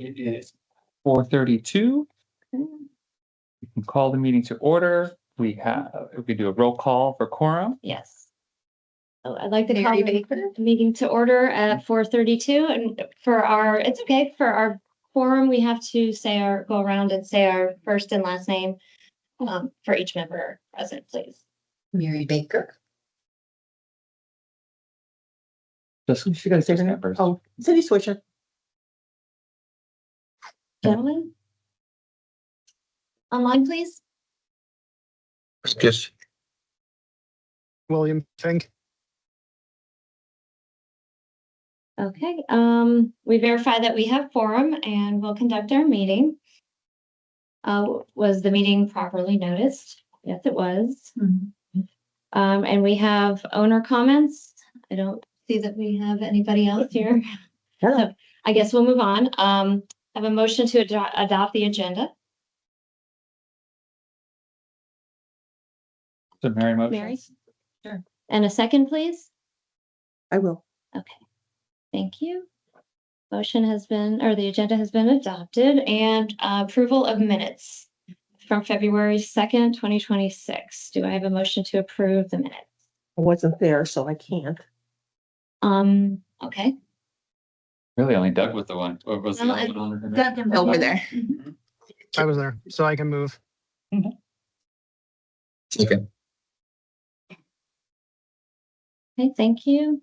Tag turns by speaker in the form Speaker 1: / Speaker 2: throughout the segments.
Speaker 1: It is 4:32. We can call the meeting to order. We do a roll call for quorum.
Speaker 2: Yes. So I'd like to call the meeting to order at 4:32, and for our quorum, we have to go around and say our first and last name for each member present, please.
Speaker 3: Mary Baker.
Speaker 1: Just she gotta say her name first.
Speaker 3: Oh, Cindy Swisher.
Speaker 2: Gentlemen? Online, please.
Speaker 4: Yes.
Speaker 5: William Fink.
Speaker 2: Okay, we verify that we have quorum and we'll conduct our meeting. Was the meeting properly noticed? Yes, it was. And we have owner comments. I don't see that we have anybody else here. So I guess we'll move on. I have a motion to adopt the agenda.
Speaker 1: So Mary motion.
Speaker 2: Mary?
Speaker 3: Sure.
Speaker 2: And a second, please?
Speaker 3: I will.
Speaker 2: Okay, thank you. The agenda has been adopted, and approval of minutes from February 2nd, 2026. Do I have a motion to approve the minutes?
Speaker 3: I wasn't there, so I can't.
Speaker 2: Okay.
Speaker 1: Really, only Doug was the one. Or was the
Speaker 2: No,
Speaker 1: other one on the committee?
Speaker 2: Doug and Bill were there.
Speaker 5: I was there, so I can move.
Speaker 4: Okay.
Speaker 2: Okay, thank you.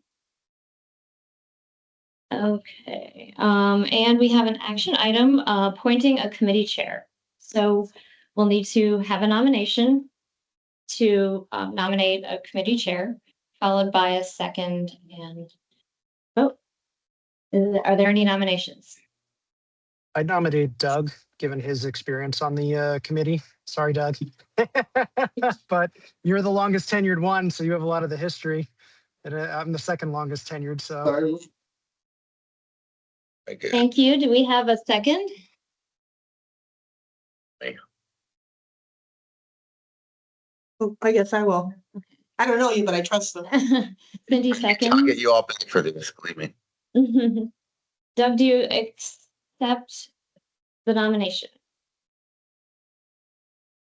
Speaker 2: Okay, and we have an action item, appointing a committee chair. So we'll need to have a nomination to nominate a committee chair, followed by a second and vote. Are there any nominations?
Speaker 5: I nominate Doug, given his experience on the committee. Sorry, Doug. But you're the longest tenured one, so you have a lot of the history. And I'm the second longest tenured, so.
Speaker 4: Okay.
Speaker 2: Thank you. Do we have a second?
Speaker 3: Oh, I guess I will. I don't know you, but I trust them.
Speaker 2: Cindy
Speaker 4: I'll get
Speaker 2: seconds.
Speaker 4: you all back for this, believe me.
Speaker 2: Doug, do you accept the nomination?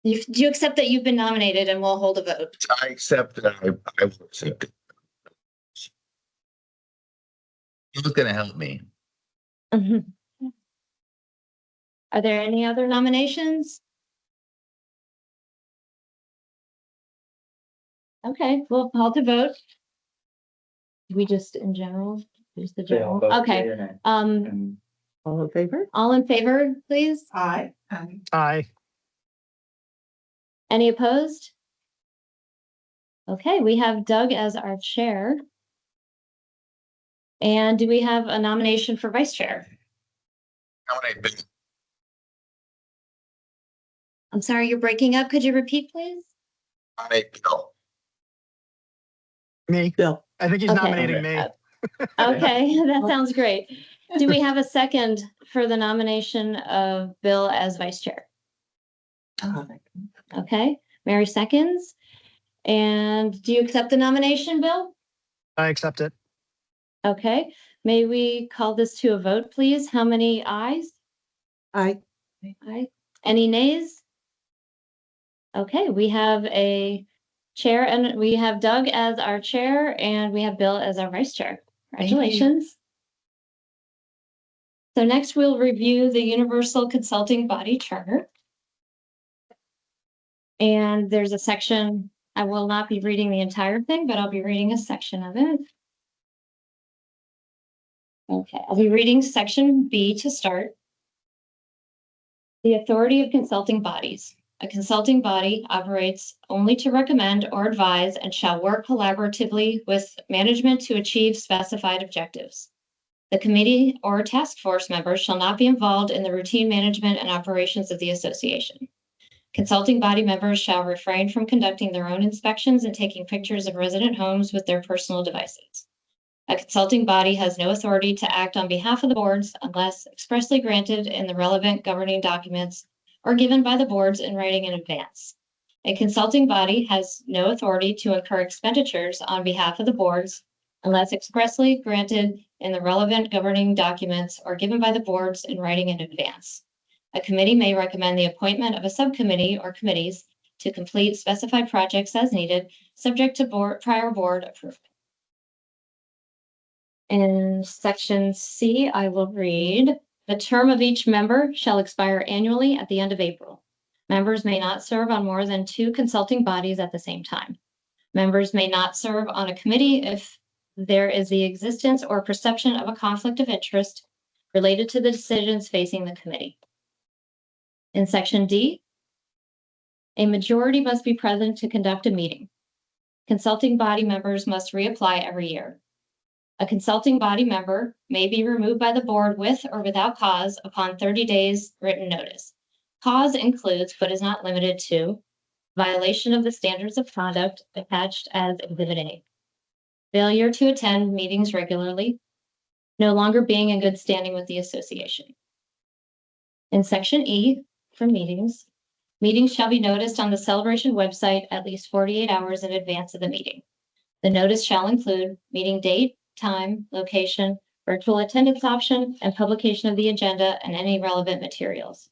Speaker 2: Do you accept that you've been nominated and we'll hold a vote?
Speaker 4: I accept that. I will accept it. Who's gonna help me?
Speaker 2: Are there any other nominations? Okay, we'll call to vote. We just in general, just the
Speaker 1: They all
Speaker 2: general.
Speaker 1: vote
Speaker 2: Okay,
Speaker 1: yea or nay.
Speaker 2: um,
Speaker 3: All in favor?
Speaker 2: all in favor, please?
Speaker 3: Aye.
Speaker 5: Aye.
Speaker 2: Any opposed? Okay, we have Doug as our chair. And do we have a nomination for vice chair?
Speaker 4: Nominate Bill.
Speaker 2: I'm sorry, you're breaking up. Could you repeat, please?
Speaker 4: Nominate Bill.
Speaker 5: Me.
Speaker 3: Bill.
Speaker 5: I think he's
Speaker 2: Okay.
Speaker 5: nominating me.
Speaker 2: Okay, that sounds great. Do we have a second for the nomination of Bill as vice chair? Okay, Mary seconds. And do you accept the nomination, Bill?
Speaker 5: I accept it.
Speaker 2: Okay, may we call this to a vote, please? How many ayes?
Speaker 3: Aye.
Speaker 2: Aye. Any nays? Okay, we have a chair and we have Doug as our chair and we have Bill as our vice chair.
Speaker 3: Thank you.
Speaker 2: Congratulations. So next we'll review the Universal Consulting Body Charter. And there's a section, I will not be reading the entire thing, but I'll be reading a section of it. Okay, I'll be reading section B to start. The authority of consulting bodies. A consulting body operates only to recommend or advise and shall work collaboratively with management to achieve specified objectives. The committee or task force members shall not be involved in the routine management and operations of the association. Consulting body members shall refrain from conducting their own inspections and taking pictures of resident homes with their personal devices. A consulting body has no authority to act on behalf of the boards unless expressly granted in the relevant governing documents or given by the boards in writing in advance. A consulting body has no authority to incur expenditures on behalf of the boards unless expressly granted in the relevant governing documents or given by the boards in writing in advance. A committee may recommend the appointment of a subcommittee or committees to complete specified projects as needed, subject to prior board approval. In section C, I will read, the term of each member shall expire annually at the end of April. Members may not serve on more than 2 consulting bodies at the same time. Members may not serve on a committee if there is the existence or perception of a conflict of interest related to the decisions facing the committee. In section D, a majority must be present to conduct a meeting. Consulting body members must reapply every year. A consulting body member may be removed by the board with or without cause upon 30 days written notice. Cause includes, but is not limited to, violation of the standards of conduct attached as Exhibit A, failure to attend meetings regularly, no longer being in good standing with the association. In section E, for meetings, meetings shall be noticed on the celebration website at least 48 hours in advance of the meeting. The notice shall include meeting date, time, location, virtual attendance option, and publication of the agenda and any relevant materials.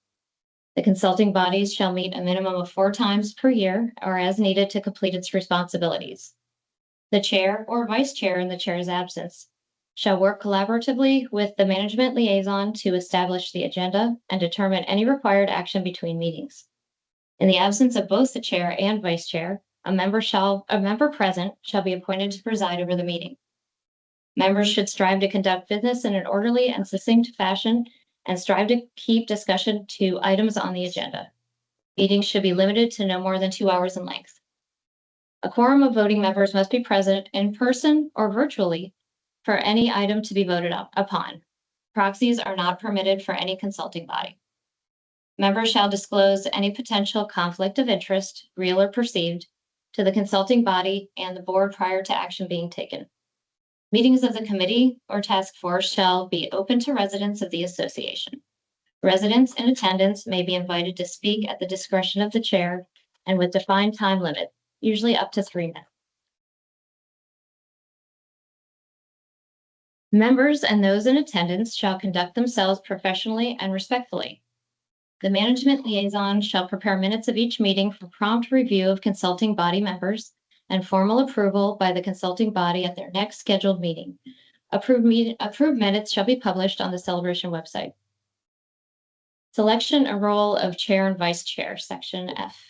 Speaker 2: The consulting bodies shall meet a minimum of 4 times per year or as needed to complete its responsibilities. The chair or vice chair in the chair's absence shall work collaboratively with the management liaison to establish the agenda and determine any required action between meetings. In the absence of both the chair and vice chair, a member present shall be appointed to preside over the meeting. Members should strive to conduct business in an orderly and succinct fashion and strive to keep discussion to items on the agenda. Meetings should be limited to no more than 2 hours in length. A quorum of voting members must be present in person or virtually for any item to be voted upon. Proxies are not permitted for any consulting body. Members shall disclose any potential conflict of interest, real or perceived, to the consulting body and the board prior to action being taken. Meetings of the committee or task force shall be open to residents of the association. Residents in attendance may be invited to speak at the discretion of the chair and with defined time limit, usually up to 3 minutes. Members and those in attendance shall conduct themselves professionally and respectfully. The management liaison shall prepare minutes of each meeting for prompt review of consulting body members and formal approval by the consulting body at their next scheduled meeting. Approved minutes shall be published on the celebration website. Selection and role of chair and vice chair, section F.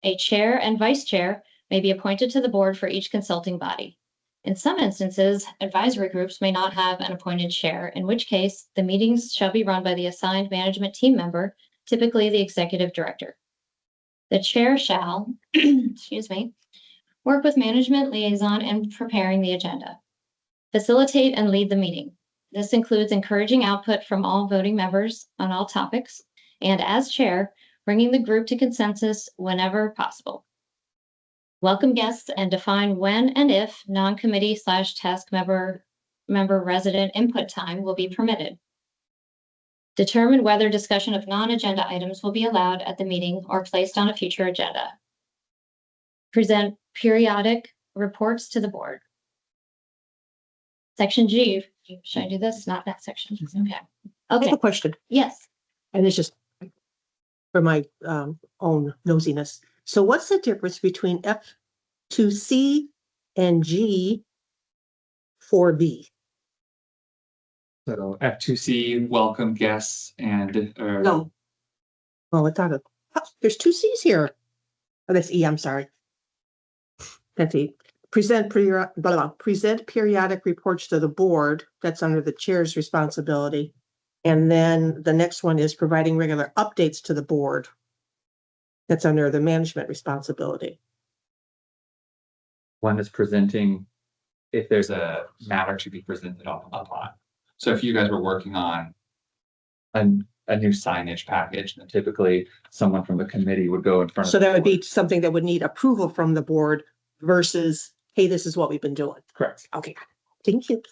Speaker 2: A chair and vice chair may be appointed to the board for each consulting body. In some instances, advisory groups may not have an appointed chair, in which case the meetings shall be run by the assigned management team member, typically the executive director. The chair shall, work with management liaison in preparing the agenda. Facilitate and lead the meeting. This includes encouraging output from all voting members on all topics, and as chair, bringing the group to consensus whenever possible. Welcome guests and define when and if non-committee / task member resident input time will be permitted. Determine whether discussion of non-agenda items will be allowed at the meeting or placed on a future agenda. Present periodic reports to the board. Section G, should I do this? Not that section. Okay.
Speaker 3: I have
Speaker 2: Okay,
Speaker 3: a question,
Speaker 2: yes.
Speaker 3: and it's just for my own nosiness. So what's the difference between F2C and G4B?
Speaker 1: So F2C, welcome guests and,
Speaker 3: No. Oh, I thought there's 2 C's here. Oh, that's E, I'm sorry. That's E. Present periodic reports to the board. That's under the chair's responsibility. And then the next one is providing regular updates to the board. That's under the management responsibility.
Speaker 1: one is presenting if there's a matter to be presented upon. So if you guys were working on a new signage package, then typically someone from the committee would go in front of.
Speaker 3: So
Speaker 1: the
Speaker 3: that would be
Speaker 1: board.
Speaker 3: something that would need approval from the board versus, hey, this is what we've been doing.
Speaker 1: Correct.
Speaker 3: Okay, thank you.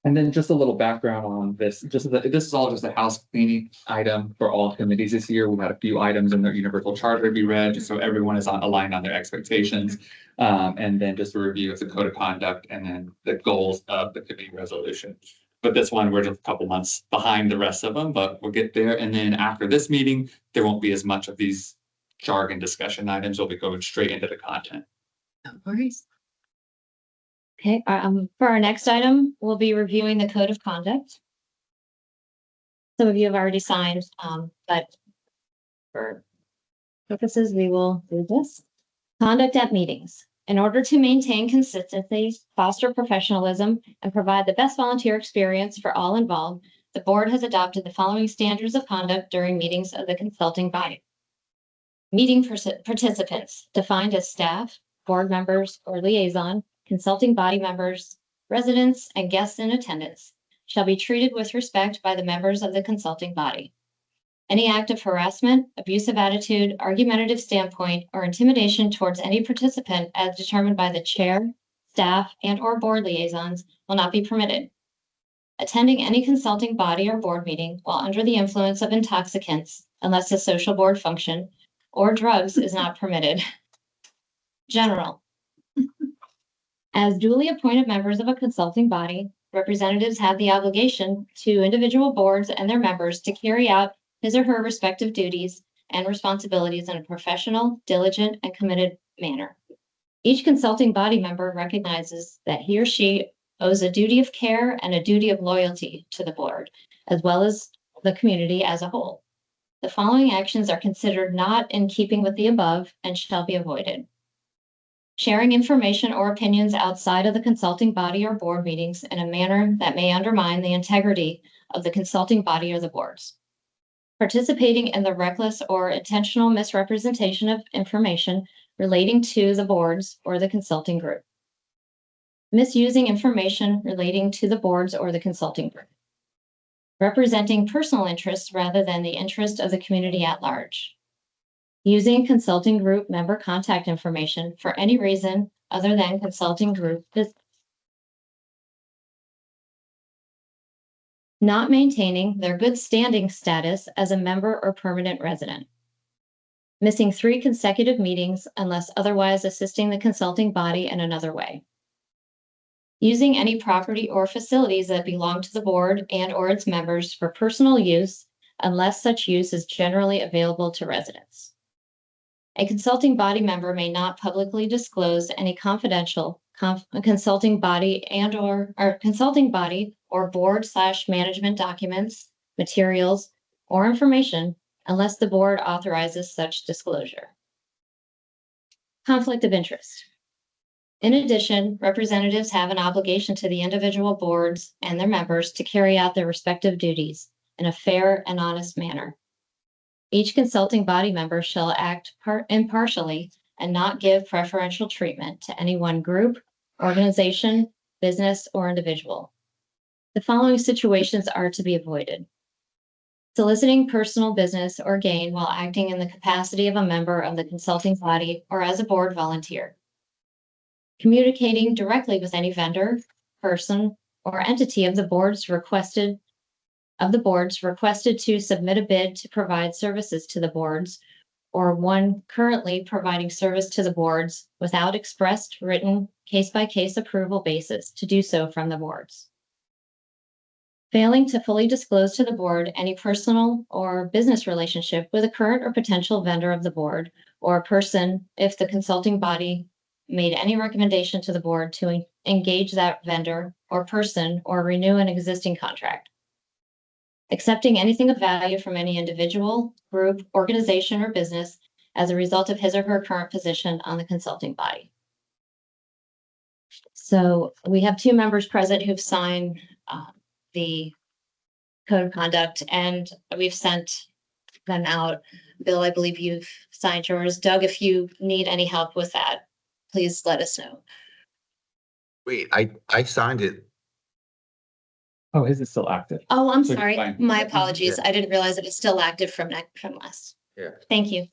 Speaker 1: And then just a little background on this, this is all just a house cleaning item for all committees this year. We had a few items in their universal charter to be read, just so everyone is aligned on their expectations. And then just a review of the code of conduct and then the goals of the committee resolution. But this one, we're just a couple months behind the rest of them, but we'll get there. And then after this meeting, there won't be as much of these jargon discussion items. We'll be going straight into the content.
Speaker 2: No worries. Okay, for our next item, we'll be reviewing the code of conduct. Some of you have already signed, but for purposes, we will do this. Conduct at meetings. In order to maintain consistency, foster professionalism, and provide the best volunteer experience for all involved, the board has adopted the following standards of conduct during meetings of the consulting body. Meeting participants defined as staff, board members, or liaison, consulting body members, residents, and guests in attendance shall be treated with respect by the members of the consulting body. Any act of harassment, abusive attitude, argumentative standpoint, or intimidation towards any participant as determined by the chair, staff, and/or board liaisons will not be permitted. Attending any consulting body or board meeting while under the influence of intoxicants, unless a social board function, or drugs is not permitted. General. As duly appointed members of a consulting body, representatives have the obligation to individual boards and their members to carry out his or her respective duties and responsibilities in a professional, diligent, and committed manner. Each consulting body member recognizes that he or she owes a duty of care and a duty of loyalty to the board, as well as the community as a whole. The following actions are considered not in keeping with the above and shall be avoided. Sharing information or opinions outside of the consulting body or board meetings in a manner that may undermine the integrity of the consulting body or the boards. Participating in the reckless or intentional misrepresentation of information relating to the boards or the consulting group. Misusing information relating to the boards or the consulting group. Representing personal interests rather than the interest of the community at large. Using consulting group member contact information for any reason other than consulting group business. Not maintaining their good standing status as a member or permanent resident. Missing 3 consecutive meetings unless otherwise assisting the consulting body in another way. Using any property or facilities that belong to the board and/or its members for personal use unless such use is generally available to residents. A consulting body member may not publicly disclose any confidential consulting body consulting body or board/management documents, materials, or information unless the board authorizes such disclosure. Conflict of interest. In addition, representatives have an obligation to the individual boards and their members to carry out their respective duties in a fair and honest manner. Each consulting body member shall act impartially and not give preferential treatment to any one group, organization, business, or individual. The following situations are to be avoided. Soliciting personal business or gain while acting in the capacity of a member of the consulting body or as a board volunteer. Communicating directly with any vendor, person, or entity of the board's requested to submit a bid to provide services to the boards, or one currently providing service to the boards without expressed written case-by-case approval basis to do so from the boards. Failing to fully disclose to the board any personal or business relationship with a current or potential vendor of the board or person if the consulting body made any recommendation to the board to engage that vendor or person or renew an existing contract. Accepting anything of value from any individual, group, organization, or business as a result of his or her current position on the consulting body. So we have 2 members present who've signed the code of conduct, and we've sent them out. Bill, I believe you've signed yours. Doug, if you need any help with that, please let us know.
Speaker 4: Wait, I signed it.
Speaker 1: Oh, his is still active.
Speaker 2: Oh, I'm
Speaker 1: So
Speaker 2: sorry.
Speaker 1: fine.
Speaker 2: My apologies. I didn't realize it was still active from last.
Speaker 4: Yeah.
Speaker 2: Thank you.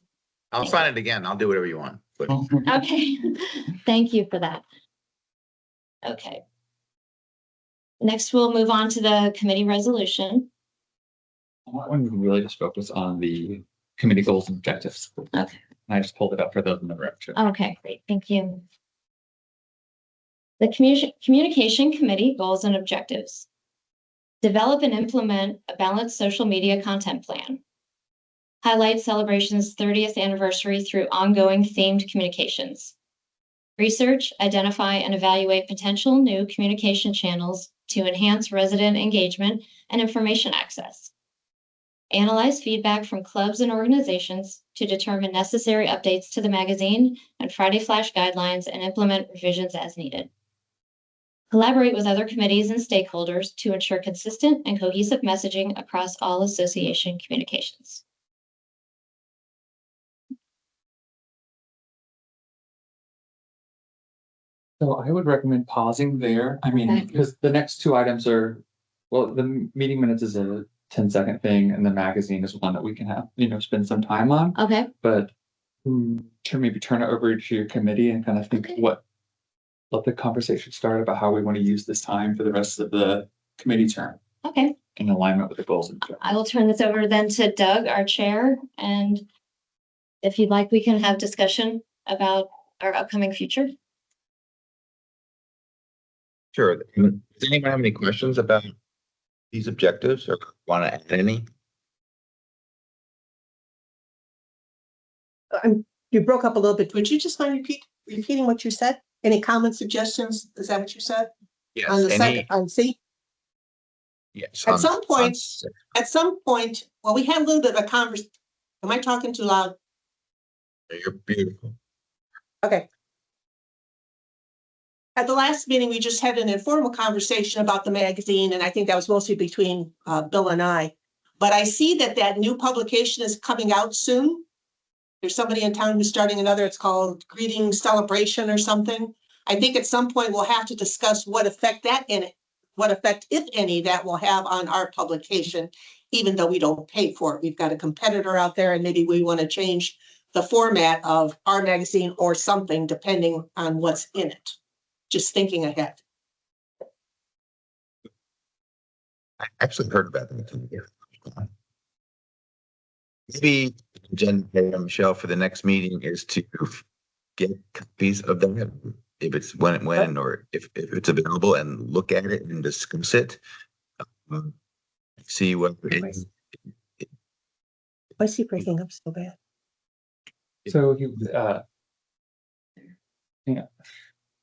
Speaker 4: I'll sign it again. I'll do whatever you want. But
Speaker 2: Okay, thank you for that. Okay. Next, we'll move on to the committee resolution.
Speaker 1: I want one to really just focus on the committee goals and objectives.
Speaker 2: Okay.
Speaker 1: And I just pulled it up for those in the room too.
Speaker 2: Okay, great, thank you. The Communication Committee Goals and Objectives. Develop and implement a balanced social media content plan. Highlight celebration's 30th anniversary through ongoing themed communications. Research, identify, and evaluate potential new communication channels to enhance resident engagement and information access. Analyze feedback from clubs and organizations to determine necessary updates to the magazine and Friday Flash guidelines and implement revisions as needed. Collaborate with other committees and stakeholders to ensure consistent and cohesive messaging across all association communications.
Speaker 1: So I would recommend pausing there. I mean,
Speaker 2: Okay.
Speaker 1: because the next two items are, well, the meeting minutes is a 10-second thing and the magazine is one that we can have, spend some time on.
Speaker 2: Okay,
Speaker 1: But to maybe turn it over to your committee and kind of think
Speaker 2: Okay.
Speaker 1: let the conversation start about how we want to use this time for the rest of the committee term
Speaker 2: okay.
Speaker 1: in alignment with the goals and objectives.
Speaker 2: I will turn this over then to Doug, our chair, and if you'd like, we can have discussion about our upcoming future.
Speaker 4: Sure. Does anyone have any questions about these objectives or want to add any?
Speaker 3: You broke up a little bit. Would you just mind repeating what you said? Any comments, suggestions? Is that what you said?
Speaker 4: Yes,
Speaker 3: On the second,
Speaker 4: any,
Speaker 3: on C?
Speaker 4: yes.
Speaker 3: At
Speaker 4: on-
Speaker 3: some
Speaker 4: on
Speaker 3: point-
Speaker 4: s-
Speaker 3: At some point, well, we had a little bit of a am I talking too loud?
Speaker 4: You're beautiful.
Speaker 3: Okay. At the last meeting, we just had an informal conversation about the magazine, and I think that was mostly between Bill and I. But I see that new publication is coming out soon. There's somebody in town who's starting another, it's called Greeting Celebration or something. I think at some point we'll have to discuss what effect, if any, that will have on our publication, even though we don't pay for it. We've got a competitor out there and maybe we want to change the format of our magazine or something depending on what's in it. Just thinking ahead.
Speaker 4: I actually heard about that. Maybe Jen and Michelle for the next meeting is to get copies of them. If it's when or if it's available and look at it and discuss it. See what.
Speaker 3: Why is he breaking up so bad?
Speaker 1: So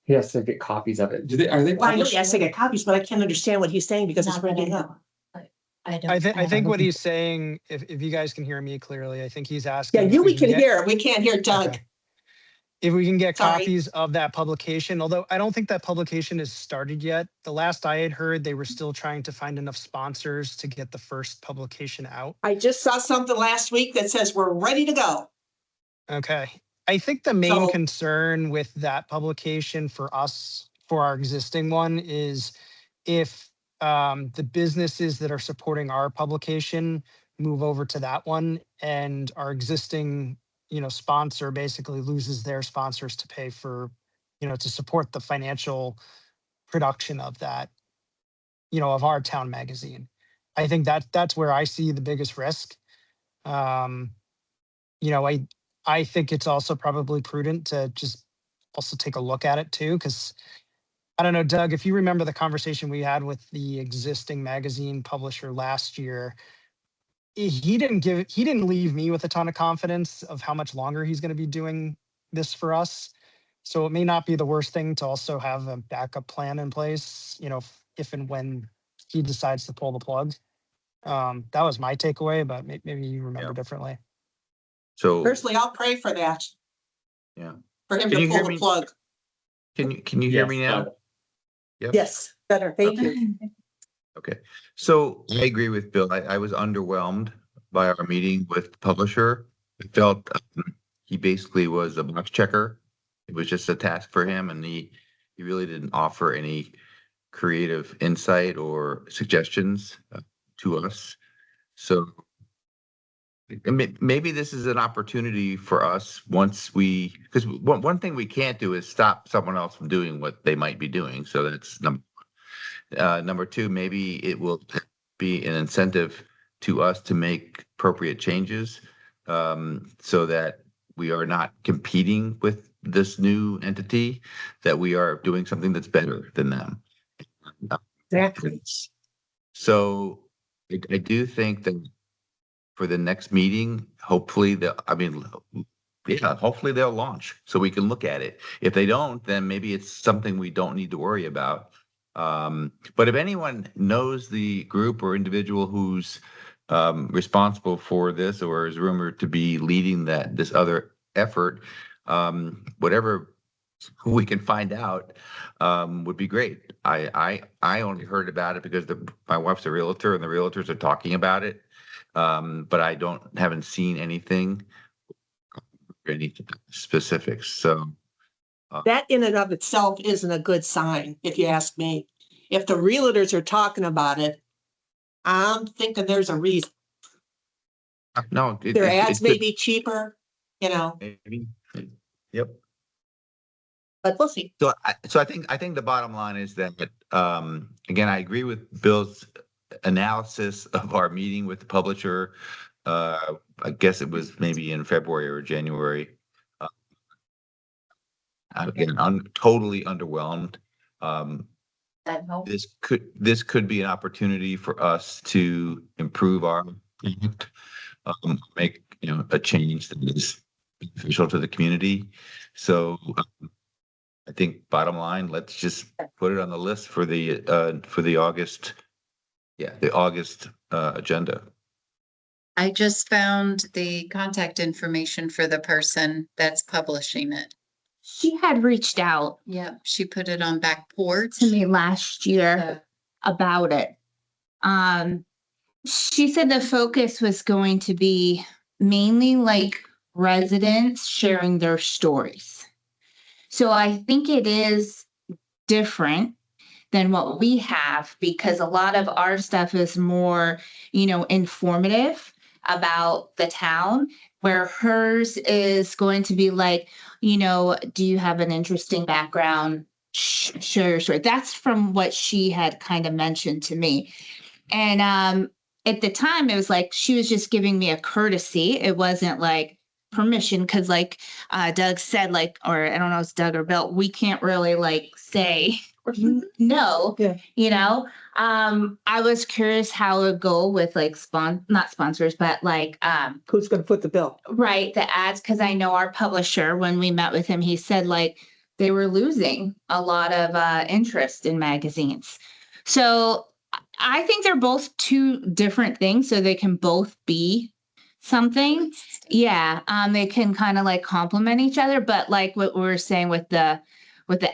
Speaker 1: he has to get copies of it. Are they
Speaker 3: Well, I know
Speaker 1: published?
Speaker 3: he has to get copies, but I can't understand what he's saying because it's
Speaker 2: Not that I
Speaker 3: breaking
Speaker 2: know.
Speaker 3: up.
Speaker 5: I think what he's saying, if you guys can hear me clearly, I think he's asking.
Speaker 3: Yeah,
Speaker 5: if
Speaker 3: you we can
Speaker 5: get-
Speaker 3: hear. We can't hear Doug.
Speaker 5: Okay. If we can get
Speaker 3: Sorry.
Speaker 5: copies of that publication, although I don't think that publication is started yet. The last I had heard, they were still trying to find enough sponsors to get the first publication out.
Speaker 3: I just saw something last week that says we're ready to go.
Speaker 5: Okay. I think the main
Speaker 3: So-
Speaker 5: concern with that publication for us, for our existing one, is if the businesses that are supporting our publication move over to that one and our existing, sponsor basically loses their sponsors to pay for, to support the financial production of that, of our town magazine. I think that's where I see the biggest risk. I think it's also probably prudent to just also take a look at it too, because I don't know, Doug, if you remember the conversation we had with the existing magazine publisher last year, he didn't leave me with a ton of confidence of how much longer he's going to be doing this for us. So it may not be the worst thing to also have a backup plan in place, if and when he decides to pull the plug. That was my takeaway, but maybe you remember
Speaker 4: Yeah.
Speaker 5: differently.
Speaker 4: So,
Speaker 3: Personally, I'll pray for that.
Speaker 4: Yeah.
Speaker 3: For him
Speaker 4: Can
Speaker 3: to
Speaker 4: you
Speaker 3: pull
Speaker 4: hear
Speaker 3: the
Speaker 4: me?
Speaker 3: plug.
Speaker 4: can you hear me
Speaker 1: Yes,
Speaker 4: now? Yep.
Speaker 3: Yes, better. Thank
Speaker 4: Okay.
Speaker 3: you.
Speaker 4: Okay, so I agree with Bill. I was underwhelmed by our meeting with the publisher. I felt he basically was a box checker. It was just a task for him and he really didn't offer any creative insight or suggestions to us. So maybe this is an opportunity for us once because one thing we can't do is stop someone else from doing what they might be doing. So that's number one. Number two, maybe it will be an incentive to us to make appropriate changes, so that we are not competing with this new entity, that we are doing something that's better than them.
Speaker 3: Exactly.
Speaker 4: So I do think that for the next meeting, hopefully hopefully they'll launch so we can look at it. If they don't, then maybe it's something we don't need to worry about. But if anyone knows the group or individual who's responsible for this or is rumored to be leading this other effort, whatever we can find out would be great. I only heard about it because my wife's a realtor and the realtors are talking about it. But I haven't seen anything, any specifics. So
Speaker 3: That in and of itself isn't a good sign, if you ask me. If the realtors are talking about it, I'm thinking there's a reason.
Speaker 4: no,
Speaker 3: Their ads may
Speaker 4: could-
Speaker 3: be cheaper, you know,
Speaker 4: maybe. Yep.
Speaker 3: but we'll see.
Speaker 4: So I think the bottom line is that again, I agree with Bill's analysis of our meeting with the publisher. I guess it was maybe in February or January. Again, totally underwhelmed. This could be an opportunity for us to improve our product, make a change that is beneficial to the community. So I think bottom line, let's just put it on the list for the August, the August agenda.
Speaker 6: I just found the contact information for the person that's publishing it.
Speaker 7: She had reached out
Speaker 6: Yep, she put it on Back Porch.
Speaker 7: to me last year about it. She said the focus was going to be mainly like residents sharing their stories. So I think it is different than what we have because a lot of our stuff is more, informative about the town, where hers is going to be like, do you have an interesting background? Share your story. That's from what she had kind of mentioned to me. And at the time, it was like she was just giving me a courtesy. It wasn't like permission because like Doug said, like, or I don't know if it's Doug or Bill, we can't really like say no,
Speaker 3: Yeah.
Speaker 7: I was curious how it would go with like not sponsors, but like
Speaker 3: Who's gonna put the bill?
Speaker 7: right, the ads, because I know our publisher, when we met with him, he said like they were losing a lot of interest in magazines. So I think they're both two different things, so they can both be something. Yeah, they can kind of like complement each other, but like what we were saying with the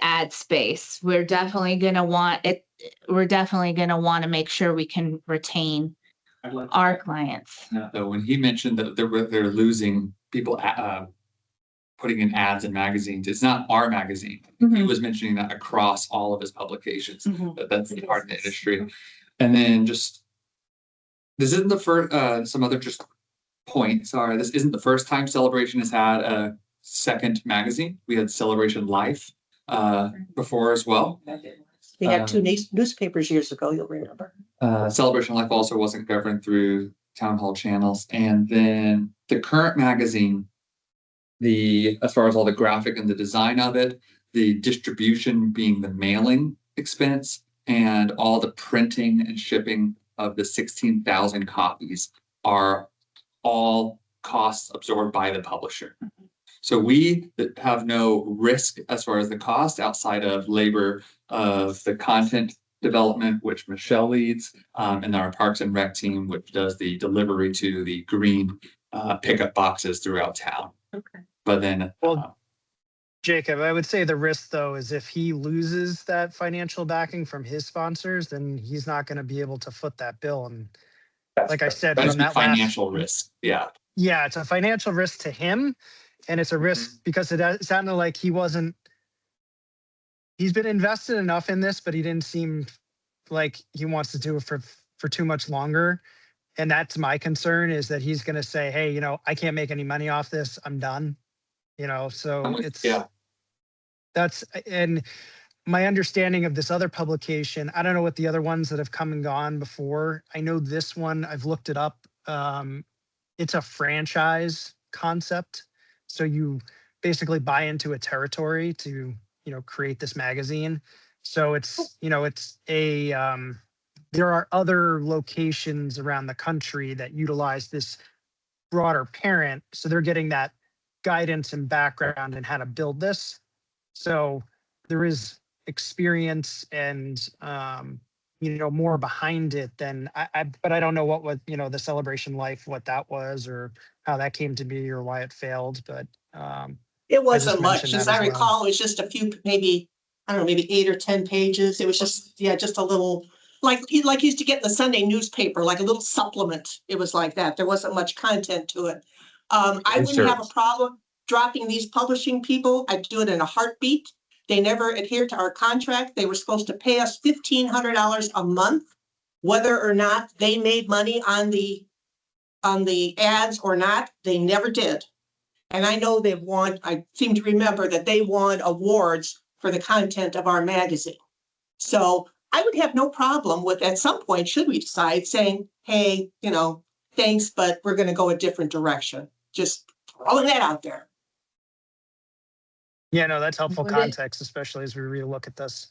Speaker 7: ad space, we're definitely gonna want it. We're definitely gonna want to make sure we can retain our clients.
Speaker 1: Though when he mentioned that they're losing people putting in ads in magazines, it's not our magazine. He was mentioning that across all of his publications. That's the part of the industry. And then this isn't the first. Some other just point. Sorry, this isn't the first time Celebration has had a second magazine. We had Celebration Life before as well.
Speaker 3: They had two newspapers years ago, you'll remember.
Speaker 1: Celebration Life also wasn't governed through town hall channels. And then the current magazine, as far as all the graphic and the design of it, the distribution being the mailing expense and all the printing and shipping of the 16,000 copies are all costs absorbed by the publisher. So we have no risk as far as the cost outside of labor of the content development, which Michelle leads, and our Parks and Rec team, which does the delivery to the green pickup boxes throughout town.
Speaker 3: Okay.
Speaker 1: But then,
Speaker 5: Well, Jacob, I would say the risk though is if he loses that financial backing from his sponsors, then he's not going to be able to foot that bill. And like I said,
Speaker 1: that's
Speaker 5: from
Speaker 1: the
Speaker 5: that
Speaker 1: financial risk. Yeah.
Speaker 5: Yeah, it's a financial risk to him. And it's a risk because it sounded like he's been invested enough in this, but he didn't seem like he wants to do it for too much longer. And that's my concern, is that he's going to say, hey, I can't make any money off this. I'm done. So it's,
Speaker 1: Yeah.
Speaker 5: and my understanding of this other publication, I don't know what the other ones that have come and gone before. I know this one, I've looked it up. It's a franchise concept. So you basically buy into a territory to, create this magazine. So it's, it's a, there are other locations around the country that utilize this broader parent. So they're getting that guidance and background in how to build this. So there is experience and, more behind it than but I don't know what was, the Celebration Life, what that was or how that came to be or why it failed, but,
Speaker 8: It wasn't much.
Speaker 5: mentioned
Speaker 8: As
Speaker 5: that
Speaker 8: I
Speaker 5: as well.
Speaker 8: recall, it was just a few, maybe, I don't know, maybe 8 or 10 pages. It was just, just a little, like you used to get in the Sunday newspaper, like a little supplement. It was like that. There wasn't much content to it. I wouldn't have a problem dropping these publishing people. I'd do it in a heartbeat. They never adhered to our contract. They were supposed to pay us $1,500 a month, whether or not they made money on the ads or not. They never did. And I know they've won, I seem to remember that they won awards for the content of our magazine. So I would have no problem with, at some point, should we decide, saying, hey, thanks, but we're going to go a different direction. Just throwing that out there.
Speaker 5: Yeah, no, that's helpful
Speaker 6: Would it-
Speaker 5: context, especially as we relook at this.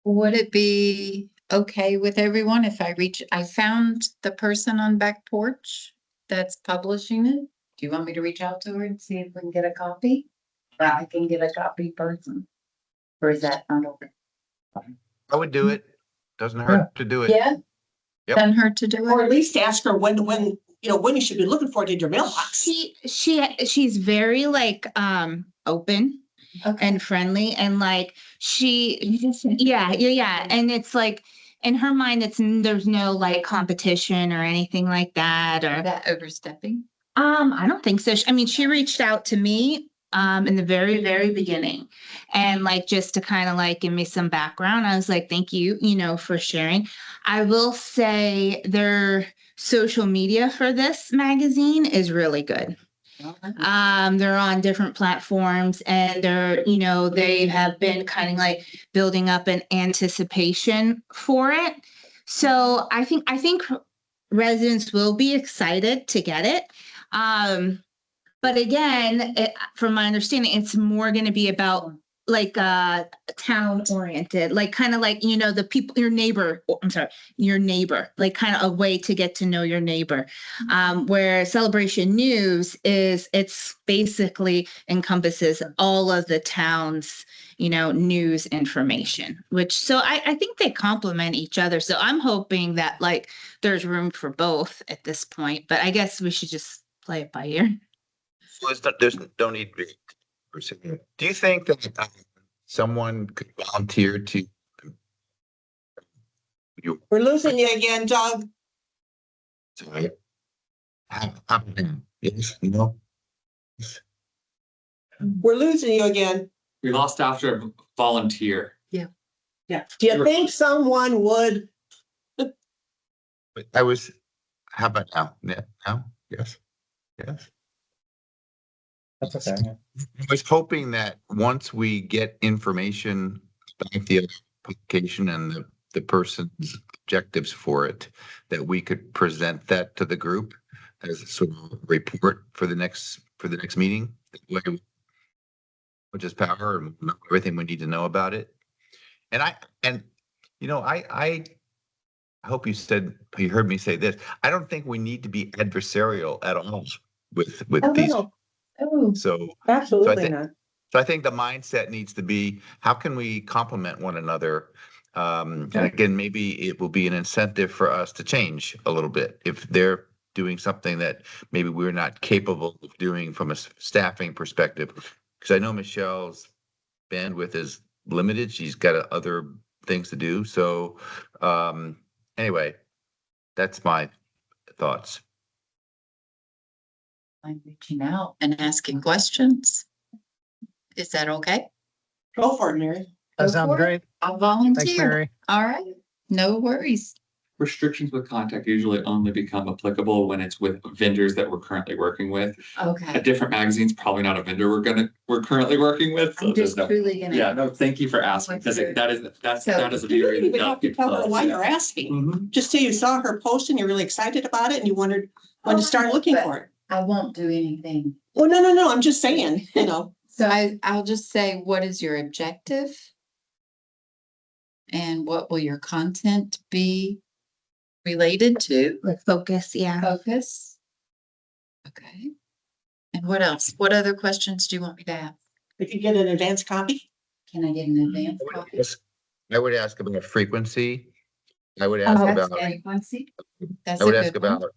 Speaker 6: Would it be okay with everyone if I found the person on Back Porch that's publishing it? Do you want me to reach out to her and see if we can get a copy? Or I can get a copy person? Or is that not open?
Speaker 4: I would do it. Doesn't hurt to do it.
Speaker 6: Yeah?
Speaker 4: Yep.
Speaker 6: Doesn't hurt to do
Speaker 8: Or
Speaker 6: it?
Speaker 8: at least ask her when you should be looking for it in your mailbox.
Speaker 7: She's very like open
Speaker 6: Okay.
Speaker 7: and friendly and like yeah. And it's like in her mind, there's no like competition or anything like that or
Speaker 6: That overstepping?
Speaker 7: I don't think so. I mean, she reached out to me in the very, very beginning and like just to kind of like give me some background. I was like, thank you, for sharing. I will say their social media for this magazine is really good. They're on different platforms and they have been kind of like building up an anticipation for it. So I think residents will be excited to get it. But again, from my understanding, it's more going to be about like town oriented, like kind of like, the people, your neighbor, like kind of a way to get to know your neighbor. Where Celebration News it's basically encompasses all of the town's, news information, so I think they complement each other. So I'm hoping that like there's room for both at this point, but I guess we should just play it by ear.
Speaker 4: There's don't need to be. Do you think that someone could volunteer to?
Speaker 8: We're losing you again, Doug.
Speaker 4: Sorry. Yes,
Speaker 8: We're losing you again.
Speaker 1: We lost after a volunteer.
Speaker 8: Yeah. Do you think someone would?
Speaker 4: But how about now? Yeah, now? Yes.
Speaker 1: That's okay.
Speaker 4: I was hoping that once we get information about the publication and the person's objectives for it, that we could present that to the group as a sort of report for the next meeting. Which is power and know everything we need to know about it. And I hope you heard me say this. I don't think we need to be adversarial at all with these.
Speaker 8: No.
Speaker 6: Oh,
Speaker 4: So
Speaker 8: Absolutely not.
Speaker 4: So I think the mindset needs to be, how can we complement one another? And again, maybe it will be an incentive for us to change a little bit if they're doing something that maybe we're not capable of doing from a staffing perspective. Because I know Michelle's bandwidth is limited. She's got other things to do. So anyway, that's my thoughts.
Speaker 6: I'm reaching out and asking questions. Is that okay?
Speaker 8: Go for it, Mary.
Speaker 5: That
Speaker 6: Go
Speaker 5: sounds
Speaker 6: for it.
Speaker 5: great.
Speaker 6: I'll
Speaker 5: Thanks,
Speaker 6: volunteer.
Speaker 5: Mary.
Speaker 6: All right, no worries.
Speaker 1: restrictions with contact usually only become applicable when it's with vendors that we're currently working with. A
Speaker 6: Okay.
Speaker 1: different magazine's probably not a vendor we're currently working with. So
Speaker 6: I'm
Speaker 1: there's
Speaker 6: just
Speaker 1: no.
Speaker 6: truly gonna.
Speaker 1: Yeah, no, thank you for asking, because
Speaker 6: What's
Speaker 1: that is a
Speaker 8: You didn't
Speaker 1: very.
Speaker 8: even have to tell her why you're asking.
Speaker 1: Mhm.
Speaker 8: Just say you saw her post and you're really excited about it and you wondered when to start looking for it.
Speaker 6: I won't do anything.
Speaker 8: Well, no, I'm just saying, you know.
Speaker 6: So I'll just say, what is your objective? And what will your content be related to?
Speaker 7: With focus, yeah.
Speaker 6: Focus. Okay. And what else? What other questions do you want me to ask?
Speaker 8: If you get an advance copy.
Speaker 6: Can I get an advance copy?
Speaker 4: I would ask about frequency. I would
Speaker 6: Oh,
Speaker 4: ask
Speaker 6: that's
Speaker 4: about,
Speaker 6: frequency. That's
Speaker 4: I would
Speaker 6: a
Speaker 4: ask
Speaker 6: good one.
Speaker 4: about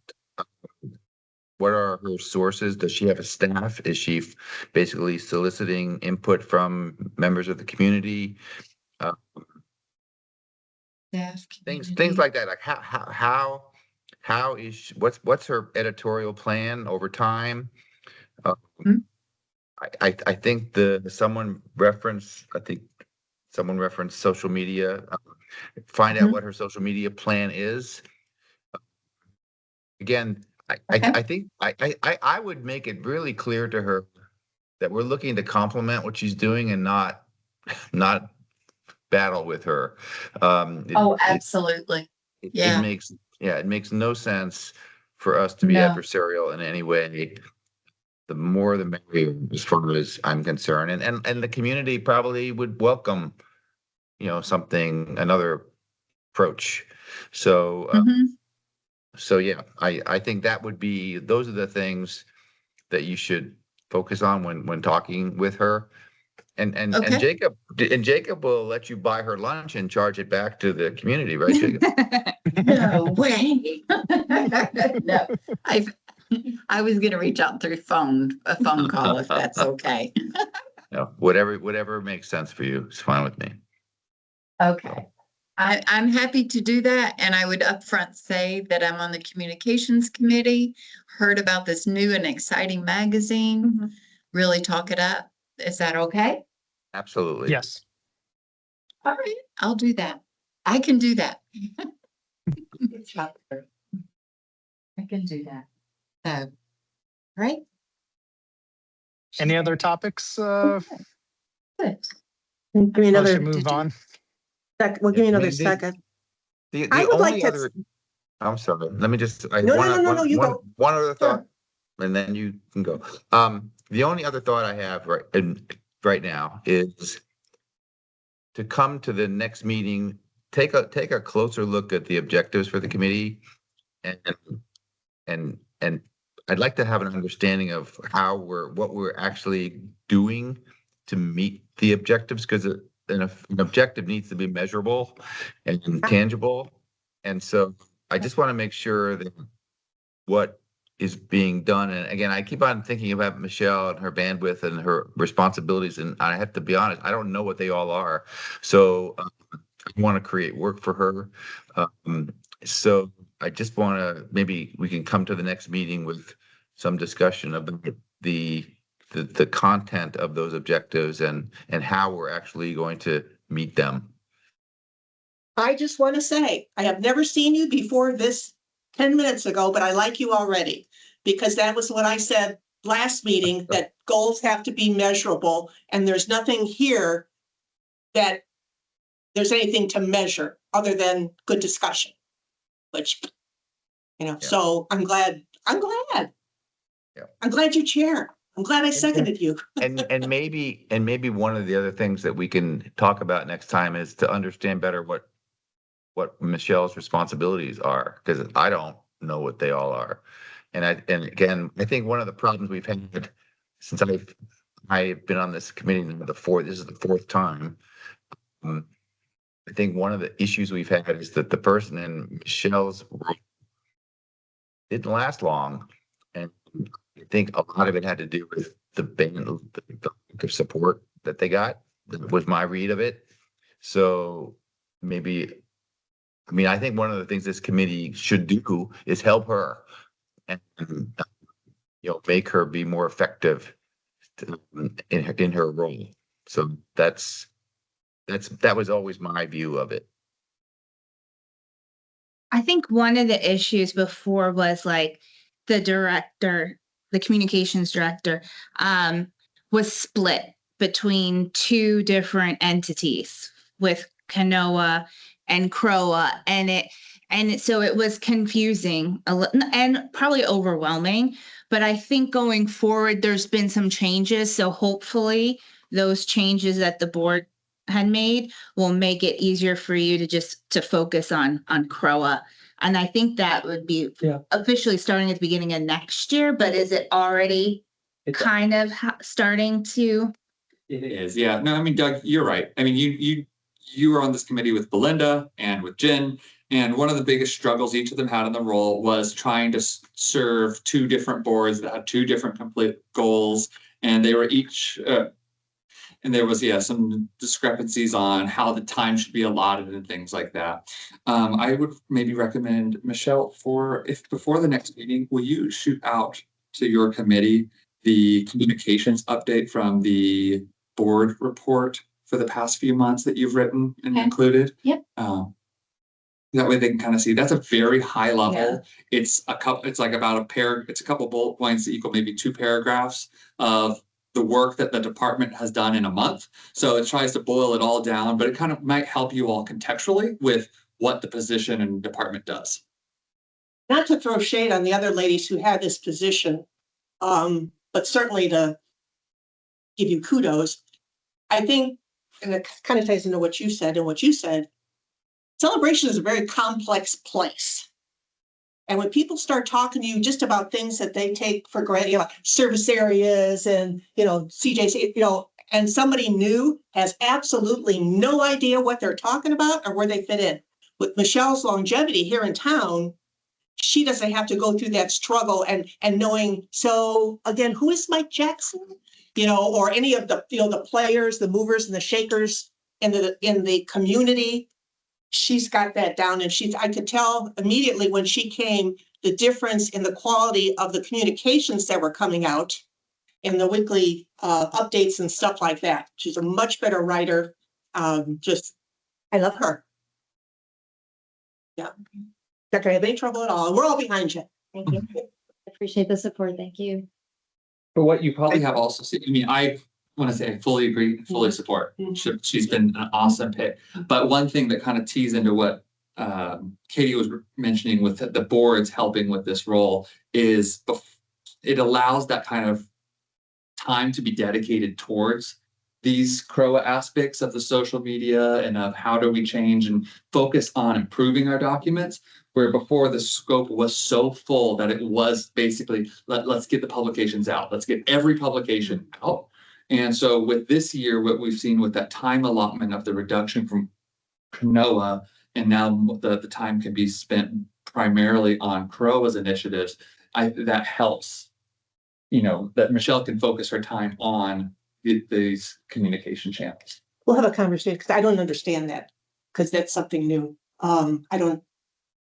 Speaker 4: what are her sources? Does she have a staff? Is she basically soliciting input from members of the community?
Speaker 6: Staff,
Speaker 4: Things
Speaker 6: community.
Speaker 4: like that, like how is, what's her editorial plan over time?
Speaker 6: Hmm.
Speaker 4: I think someone referenced social media. Find out
Speaker 6: Mhm.
Speaker 4: what her social media plan is. Again,
Speaker 6: Okay.
Speaker 4: I think I would make it really clear to her that we're looking to complement what she's doing and not battle with her.
Speaker 6: Oh, absolutely. Yeah.
Speaker 4: It makes no sense for us to be
Speaker 6: No.
Speaker 4: adversarial in any way. The more the merrier, as far as I'm concerned, and the community probably would welcome, another approach. So,
Speaker 6: Mhm.
Speaker 4: so yeah, I think those are the things that you should focus on when talking with her. And
Speaker 6: Okay.
Speaker 4: Jacob will let you buy her lunch and charge it back to the community, right, Jacob?
Speaker 6: No way. No, I was gonna reach out through a phone call if that's okay.
Speaker 4: No, whatever makes sense for you is fine with me.
Speaker 6: Okay. I'm happy to do that, and I would upfront say that I'm on the communications committee, heard about this new and exciting magazine, really talk it up. Is that okay?
Speaker 4: Absolutely.
Speaker 5: Yes.
Speaker 6: All right, I'll do that. I can do that. I can do that. So, right?
Speaker 5: Any other topics?
Speaker 6: Good.
Speaker 3: Give me
Speaker 5: I
Speaker 3: another,
Speaker 5: should move on.
Speaker 3: we'll give me
Speaker 4: I
Speaker 3: another
Speaker 4: mean,
Speaker 3: second.
Speaker 4: The
Speaker 3: I would like
Speaker 4: only
Speaker 3: to-
Speaker 4: other, I'm sorry, let me just,
Speaker 3: No, you go.
Speaker 4: one other
Speaker 3: Sure.
Speaker 4: thought, and then you can go. The only other thought I have right now is to come to the next meeting, take a closer look at the objectives for the committee, and I'd like to have an understanding of what we're actually doing to meet the objectives, because an objective needs to be measurable and tangible. And so I just want to make sure that what is being done, and again, I keep on thinking about Michelle and her bandwidth and her responsibilities, and I have to be honest, I don't know what they all are. So I want to create work for her. So I just want to, maybe we can come to the next meeting with some discussion about the content of those objectives and how we're actually going to meet them.
Speaker 8: I just want to say, I have never seen you before this 10 minutes ago, but I like you already. Because that was what I said last meeting, that goals have to be measurable, and there's nothing here that there's anything to measure other than good discussion. Which,
Speaker 4: Yeah.
Speaker 8: so I'm glad.
Speaker 4: Yeah.
Speaker 8: I'm glad you chair. I'm glad I seconded you.
Speaker 4: And maybe one of the other things that we can talk about next time is to understand better what Michelle's responsibilities are, because I don't know what they all are. And again, I think one of the problems we've had since I've been on this committee this is the fourth time. I think one of the issues we've had is that the person in Michelle's role didn't last long. And I think a lot of it had to do with the lack of support that they got. That was my read of it. So maybe, I think one of the things this committee should do is help her and make her be more effective in her role. So that was always my view of it.
Speaker 7: I think one of the issues before was like the director, the communications director, was split between two different entities with Kanoa and Croa, and so it was confusing and probably overwhelming. But I think going forward, there's been some changes, so hopefully those changes that the board had made will make it easier for you to just to focus on Croa. And I think that would be
Speaker 1: Yeah.
Speaker 7: officially starting at the beginning of next year, but is it already
Speaker 1: It's-
Speaker 7: kind of starting to?
Speaker 1: It is, yeah. No, I mean, Doug, you're right. I mean, you were on this committee with Belinda and with Jen, and one of the biggest struggles each of them had in the role was trying to serve two different boards that had two different complete goals, and they were each, and there was, yeah, some discrepancies on how the time should be allotted and things like that. I would maybe recommend, Michelle, if before the next meeting, will you shoot out to your committee the communications update from the board report for the past few months that you've written and
Speaker 2: Okay.
Speaker 1: included?
Speaker 2: Yep.
Speaker 1: That way they can kind of see, that's a very high
Speaker 7: Yeah.
Speaker 1: level. It's like about it's a couple bullet points that equal maybe 2 paragraphs of the work that the department has done in a month. So it tries to boil it all down, but it kind of might help you all contextually with what the position and department does.
Speaker 8: Not to throw shade on the other ladies who had this position, but certainly to give you kudos. I think, and it kind of ties into what you said and what you said, Celebration is a very complex place. And when people start talking to you just about things that they take for granted, you know, like service areas and, you know, CJC, you know, and somebody new has absolutely no idea what they're talking about or where they fit in. With Michelle's longevity here in town, she doesn't have to go through that struggle and knowing, so again, who is Mike Jackson? You know, or any of the, you know, the players, the movers and the shakers in the community. She's got that down, and I could tell immediately when she came, the difference in the quality of the communications that were coming out in the weekly updates and stuff like that. She's a much better writer. I love her. Yeah. Not gonna have any trouble at all. We're all behind you.
Speaker 2: Thank you. Appreciate the support. Thank you.
Speaker 1: But what you probably have also seen, I mean, I want to say I fully agree, fully support. She's been an awesome pick. But one thing that kind of tees into what Katie was mentioning with the boards helping with this role is it allows that kind of time to be dedicated towards these CROA aspects of the social media and of how do we change and focus on improving our documents, where before the scope was so full that it was basically, let's get the publications out. Let's get every publication out. And so with this year, what we've seen with that time allotment of the reduction from Kanoa, and now the time can be spent primarily on CROA's initiatives, that helps, you know, that Michelle can focus her time on these communication channels.
Speaker 8: We'll have a conversation because I don't understand that because that's something new. I don't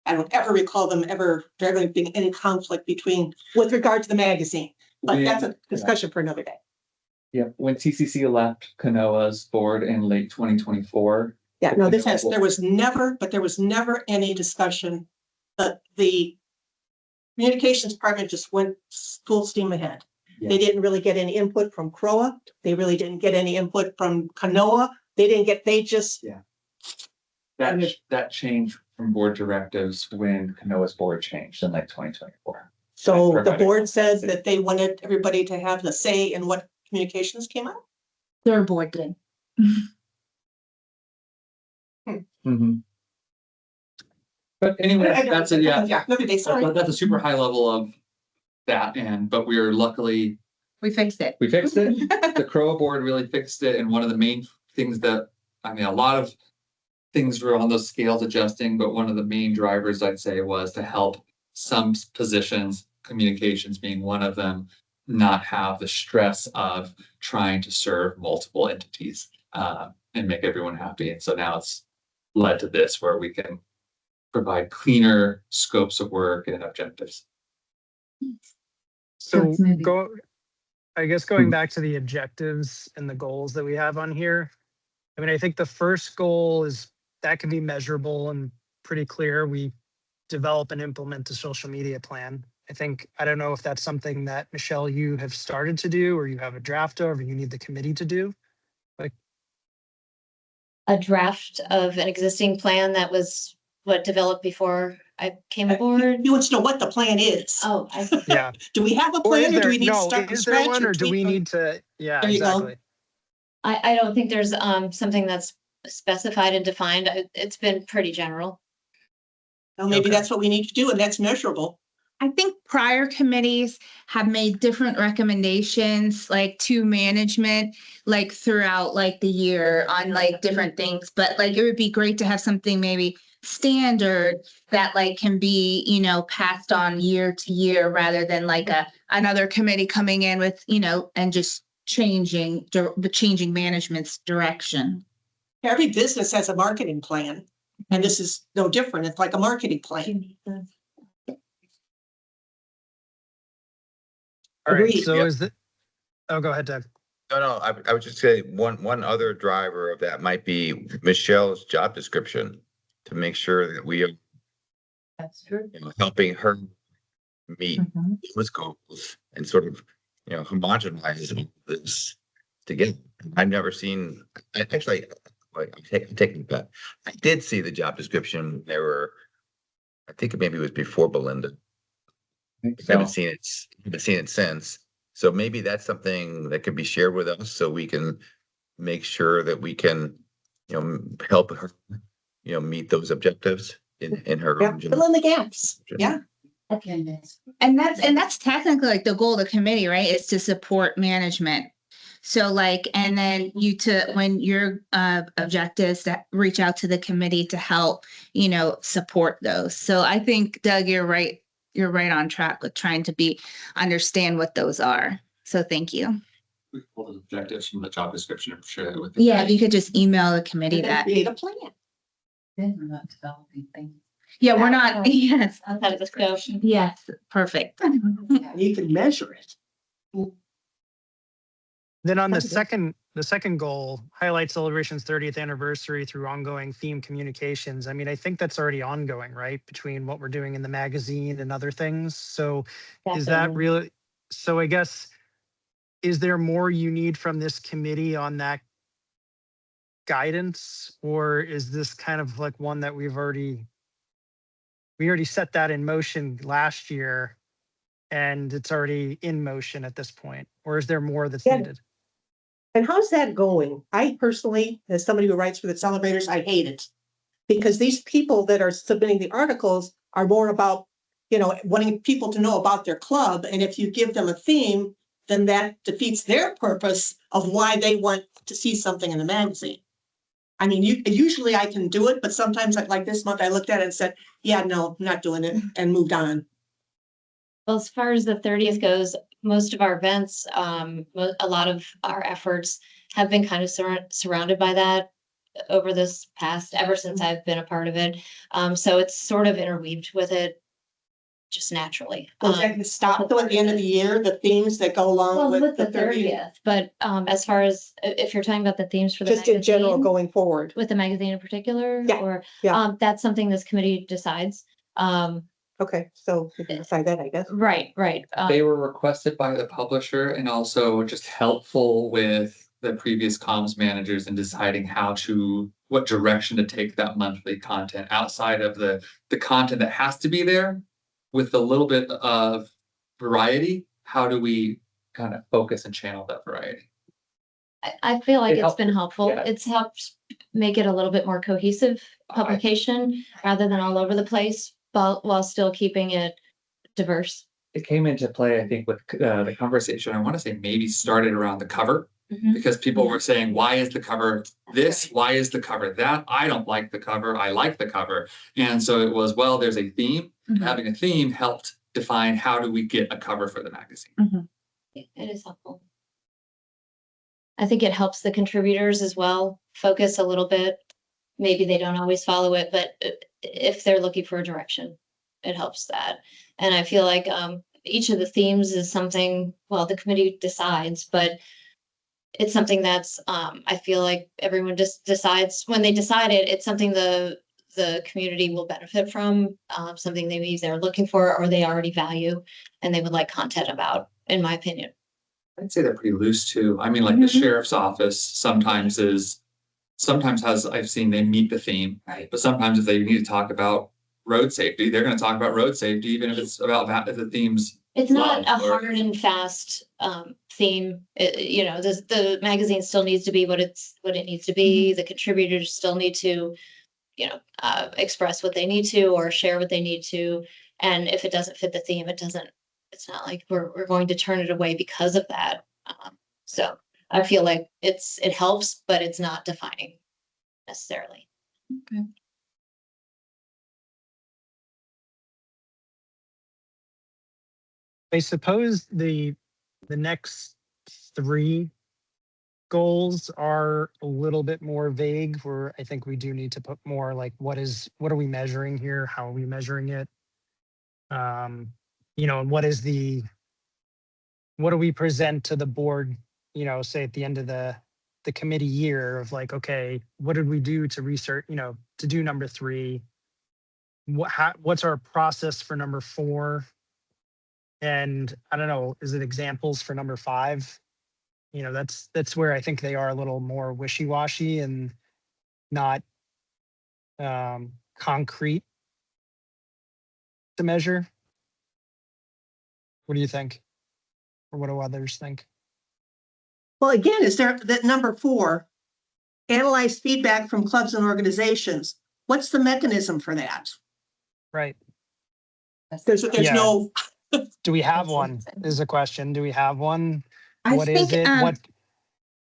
Speaker 8: ever recall them ever being any conflict with regard to the magazine, but that's a discussion for another day.
Speaker 1: Yeah, when TCC left Kanoa's board in late 2024.
Speaker 8: Yeah, no, there was never any discussion. But the communications department just went full steam ahead.
Speaker 1: Yeah.
Speaker 8: They didn't really get any input from CROA. They really didn't get any input from Kanoa.
Speaker 1: That changed from board directives when Kanoa's board changed in like 2024.
Speaker 8: So the board says that they wanted everybody to have the say in what communications came out.
Speaker 7: Their board did.
Speaker 1: Mm-hmm. But anyway, that's a, yeah,
Speaker 8: Sorry.
Speaker 1: that's a super high level of that, but we're luckily,
Speaker 7: We fixed it.
Speaker 1: we fixed it. The CROA board really fixed it, and one of the main things that, I mean, a lot of things were on those scales adjusting, but one of the main drivers I'd say was to help some positions, communications being one of them, not have the stress of trying to serve multiple entities and make everyone happy. And so now it's led to this where we can provide cleaner scopes of work and objectives.
Speaker 5: So
Speaker 7: it's moving.
Speaker 5: going back to the objectives and the goals that we have on here. I mean, I think the first goal is that can be measurable and pretty clear. We develop and implement a social media plan. I don't know if that's something that, Michelle, you have started to do, or you have a draft of, or you need the committee to do.
Speaker 2: A draft of an existing plan that was what developed before I came aboard.
Speaker 8: He wants to know what the plan is.
Speaker 2: Oh, I,
Speaker 5: Yeah.
Speaker 8: Do we have a
Speaker 5: Or is
Speaker 8: plan or do
Speaker 5: there,
Speaker 8: we need to
Speaker 5: no,
Speaker 8: start from
Speaker 5: is there
Speaker 8: scratch?
Speaker 5: one, or do we
Speaker 8: tweak?
Speaker 5: need to, yeah,
Speaker 8: There you go.
Speaker 5: exactly.
Speaker 2: I don't think there's something that's specified and defined. It's been pretty general.
Speaker 8: Well, maybe
Speaker 5: Okay.
Speaker 8: that's what we need to do and that's measurable.
Speaker 7: I think prior committees have made different recommendations, like to management, like throughout like the year on like different things. But like it would be great to have something maybe standard that like can be, you know, passed on year to year rather than like another committee coming in with, you know, and just changing management's direction.
Speaker 8: Every business has a marketing plan. And this is no different. It's like a marketing plan.
Speaker 5: All right,
Speaker 8: Agreed.
Speaker 5: so
Speaker 4: Yep.
Speaker 5: is the, oh, go ahead, Doug.
Speaker 4: No, I would just say one other driver of that might be Michelle's job description to make sure that we are,
Speaker 6: That's true.
Speaker 4: you know, helping her meet those goals and sort of, you know, homogenize all this together. I've never seen, actually, wait, I'm taking it back. I did see the job description. There were, I think maybe it was before Belinda. I haven't seen it since. So maybe that's something that could be shared with us so we can make sure that we can, you know, help her, you know, meet those objectives in her
Speaker 8: Yeah,
Speaker 4: own
Speaker 8: fill
Speaker 4: job.
Speaker 8: in the gaps. Yeah.
Speaker 6: Okay.
Speaker 7: And that's technically like the goal of the committee, right? Is to support management. So like, and then when your objectives that reach out to the committee to help, you know, support those. So I think, Doug, you're right. You're right on track with trying to understand what those are. So thank you.
Speaker 1: We pull those objectives from the job description and share that with. the
Speaker 7: Yeah, if
Speaker 1: committee.
Speaker 7: you could just email the committee
Speaker 8: And then
Speaker 7: that.
Speaker 8: create a plan.
Speaker 6: Then we're not developing things.
Speaker 7: Yeah, we're not, yes,
Speaker 2: Outside of the scope.
Speaker 7: yes, perfect.
Speaker 8: You can measure it.
Speaker 5: Then on the
Speaker 8: Sounds good.
Speaker 5: second goal, highlight celebration's 30th anniversary through ongoing theme communications. I mean, I think that's already ongoing, right? Between what we're doing in the magazine and other things. So is that
Speaker 2: Definitely.
Speaker 5: really, so I guess, is there more you need from this committee on that guidance? Or is this kind of like one that we already set that in motion last year and it's already in motion at this point? Or is there more that's
Speaker 8: Yeah.
Speaker 5: needed?
Speaker 8: And how's that going? I personally, as somebody who writes for the Celebrators, I hate it. Because these people that are submitting the articles are more about, you know, wanting people to know about their club. And if you give them a theme, then that defeats their purpose of why they want to see something in the magazine. I mean, usually I can do it, but sometimes like this month I looked at it and said, yeah, no, I'm not doing it, and moved on.
Speaker 2: Well, as far as the 30th goes, most of our events, a lot of our efforts have been kind of surrounded by that over this past, ever since I've been a part of it. So it's sort of interweaved with it just naturally.
Speaker 8: Was that gonna stop though at the end of the year, the themes that go
Speaker 2: Well,
Speaker 8: along
Speaker 2: with the 30th, but as far as if you're talking about the themes for the
Speaker 8: Just in general
Speaker 2: magazine,
Speaker 8: going forward?
Speaker 2: with the magazine in particular,
Speaker 8: Yeah,
Speaker 2: or
Speaker 8: yeah.
Speaker 2: that's something this committee decides.
Speaker 8: Okay, so we can decide that, I guess.
Speaker 2: Right.
Speaker 1: They were requested by the publisher and also just helpful with the previous comms managers in deciding what direction to take that monthly content outside of the content that has to be there with a little bit of variety. How do we kind of focus and channel that variety?
Speaker 2: I feel like
Speaker 1: It
Speaker 2: it's been
Speaker 1: helps,
Speaker 2: helpful.
Speaker 1: yeah.
Speaker 2: It's helped make it a little bit more cohesive publication rather than all over the place, but while still keeping it diverse.
Speaker 1: It came into play, I think, with the conversation. I want to say maybe started around the cover
Speaker 2: Mhm.
Speaker 1: because people were saying, why is the cover this? Why is the cover that? I don't like the cover. I like the cover. And so it was, well, there's a theme.
Speaker 2: Mhm.
Speaker 1: Having a theme helped define how do we get a cover for the magazine.
Speaker 2: It is helpful. I think it helps the contributors as well focus a little bit. Maybe they don't always follow it, but if they're looking for a direction, it helps that. And I feel like each of the themes is something, well, the committee decides, but it's something that's I feel like everyone just decides when they decide it, it's something the the community will benefit from, something they maybe they're looking for or they already value and they would like content about, in my opinion.
Speaker 1: I'd say they're pretty loose too. I mean, like the
Speaker 2: Mhm.
Speaker 1: sheriff's office sometimes has, I've seen they meet the theme.
Speaker 2: Right.
Speaker 1: But sometimes if they need to talk about road safety, they're gonna talk about road safety, even if it's about that, if the theme's.
Speaker 2: It's not a
Speaker 1: love or-
Speaker 2: hard and fast theme. You know, the magazine still needs to be what it needs to be. The contributors still need to, you know, express what they need to or share what they need to. And if it doesn't fit the theme, it's not like we're going to turn it away because of that. So I feel like it helps, but it's not defining necessarily.
Speaker 6: Okay.
Speaker 5: I suppose the next three goals are a little bit more vague, where I think we do need to put more like what are we measuring here? How are we measuring it? You know, and what do we present to the board, you know, say at the end of the committee year of like, okay, what did we do to research, you know, to do number 3? What's our process for number 4? And I don't know, is it examples for number 5? You know, that's where I think they are a little more wishy-washy and not concrete to measure. What do you think? Or what do others think?
Speaker 8: Well, again, is there that number 4, analyze feedback from clubs and organizations? What's the mechanism for that?
Speaker 5: Right.
Speaker 8: There's
Speaker 5: Yeah.
Speaker 8: no,
Speaker 5: Do we have one is the question. Do we have one?
Speaker 7: I
Speaker 5: What is
Speaker 7: think,
Speaker 5: it?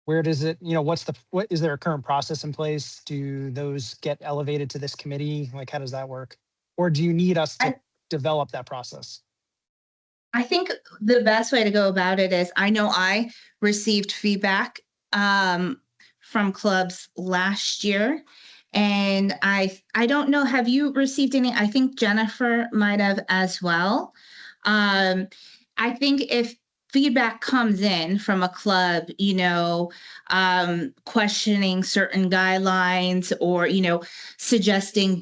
Speaker 5: Where does it, you know, what is there a current process in place? Do those get elevated to this committee? Like, how does that work? Or do you need us to develop that process?
Speaker 7: I think the best way to go about it is, I know I received feedback from clubs last year. And I don't know, have you received any? I think Jennifer might have as well. I think if feedback comes in from a club, you know, questioning certain guidelines or, you know, suggesting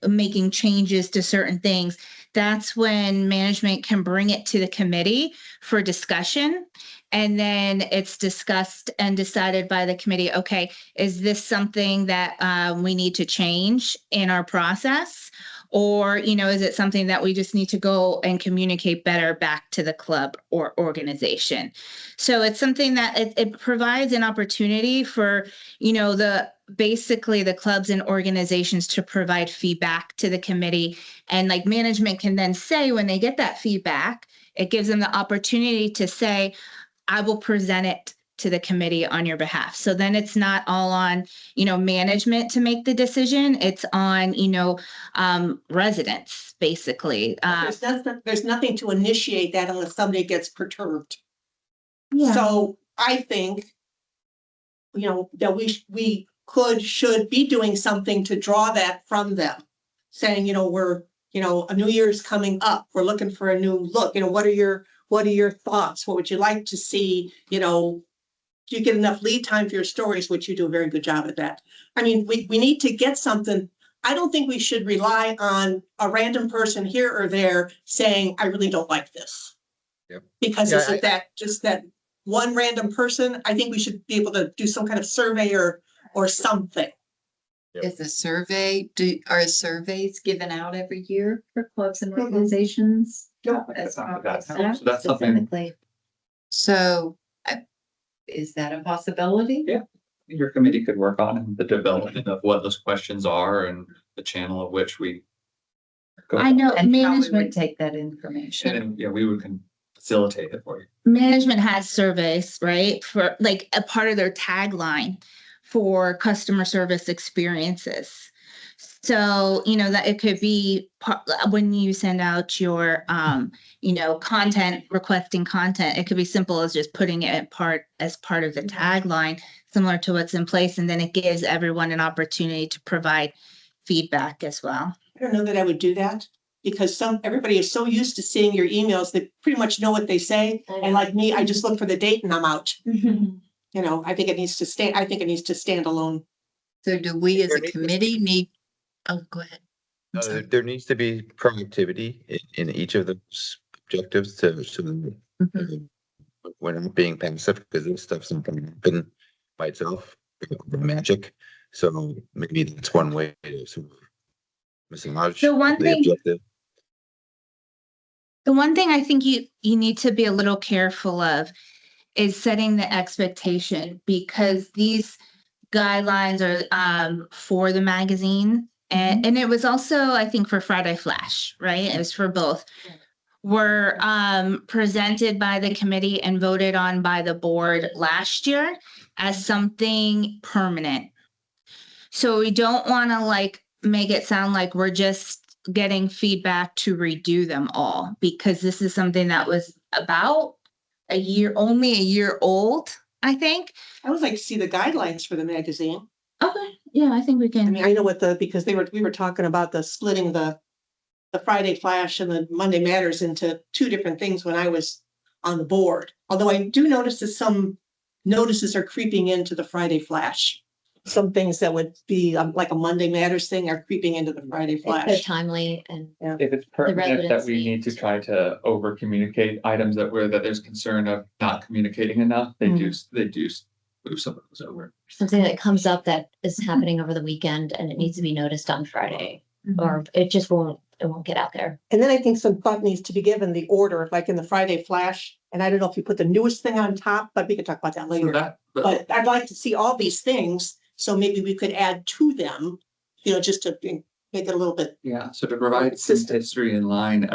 Speaker 7: making changes to certain things, that's when management can bring it to the committee for discussion. And then it's discussed and decided by the committee, okay, is this something that we need to change in our process? Or, you know, is it something that we just need to go and communicate better back to the club or organization? So it's something that it provides an opportunity for, you know, basically the clubs and organizations to provide feedback to the committee. And like management can then say, when they get that feedback, it gives them the opportunity to say, I will present it to the committee on your behalf. So then it's not all on, you know, management to make the decision. It's on, you know, residents, basically.
Speaker 8: there's nothing to initiate that unless somebody gets perturbed.
Speaker 7: Yeah.
Speaker 8: So I think, you know, that we should be doing something to draw that from them. Saying, you know, a new year's coming up. We're looking for a new look. You know, what are your thoughts? What would you like to see? You know, do you get enough lead time for your stories, which you do a very good job at that. I mean, we need to get something. I don't think we should rely on a random person here or there saying, I really don't like this.
Speaker 4: Yep.
Speaker 8: Because
Speaker 4: Yeah,
Speaker 8: isn't that just that one random person? I think we should be able to do some kind of survey or something.
Speaker 6: Is the survey, are surveys given out every year for clubs and
Speaker 8: Mhm.
Speaker 6: organizations?
Speaker 1: No,
Speaker 6: As
Speaker 1: that's not
Speaker 6: part
Speaker 1: that.
Speaker 6: of staff?
Speaker 1: So that's something
Speaker 2: Specifically.
Speaker 6: So is that a possibility?
Speaker 1: Yeah. your committee could work on, the development of what those questions are and the channel of which we go.
Speaker 7: I know
Speaker 6: And how we would
Speaker 7: management,
Speaker 6: take that information?
Speaker 1: And then, yeah, we can facilitate it for you.
Speaker 7: management has surveys, right? For like a part of their tagline for customer service experiences. So, you know, that it could be when you send out your, you know, requesting content, it could be simple as just putting it as part of the tagline, similar to what's in place. And then it gives everyone an opportunity to provide feedback as well.
Speaker 8: I don't know that I would do that because everybody is so used to seeing your emails, they pretty much know what they say. And like me, I just look for the date and I'm out. You know, I think it needs to stand alone.
Speaker 6: So do we as a committee need Oh, go ahead. I'm
Speaker 4: No,
Speaker 6: sorry.
Speaker 4: there needs to be productivity in each of those objectives so that
Speaker 6: Mhm.
Speaker 4: we're not being passive because this stuff's not gonna happen by itself, by magic. So maybe that's one way to sort of massage
Speaker 7: The one
Speaker 4: the
Speaker 7: thing-
Speaker 4: objective.
Speaker 7: The one thing I think you need to be a little careful of is setting the expectation, because these guidelines are for the magazine, and it was also, I think, for Friday Flash, right? It was for both. Were presented by the committee and voted on by the board last year as something permanent. So we don't want to like make it sound like we're just getting feedback to redo them all, because this is something that was about only a year old, I think.
Speaker 8: I would like to see the guidelines for the magazine.
Speaker 7: Okay, yeah, I think we
Speaker 8: I
Speaker 7: can.
Speaker 8: mean, I know what because we were talking about the splitting the Friday Flash and the Monday Matters into two different things when I was on the board. Although I do notice that some notices are creeping into the Friday Flash. Some things that would be like a Monday Matters thing are creeping into the Friday
Speaker 2: If they're
Speaker 8: Flash.
Speaker 2: timely and
Speaker 1: If it's pertinent that we
Speaker 2: residency.
Speaker 1: need to try to over communicate items that there's concern of not communicating enough, they do move some of those over.
Speaker 2: something that comes up that is happening over the weekend and it needs to be noticed on Friday, or it just won't get out there.
Speaker 8: And then I think some thought needs to be given the order, like in the Friday Flash. And I don't know if you put the newest thing on top, but we can talk about that
Speaker 1: So
Speaker 8: later.
Speaker 1: but
Speaker 8: But I'd like to see all these things, so maybe we could add to them, just to make it a little bit.
Speaker 1: yeah, so to provide some
Speaker 8: Consistent.
Speaker 1: history in line,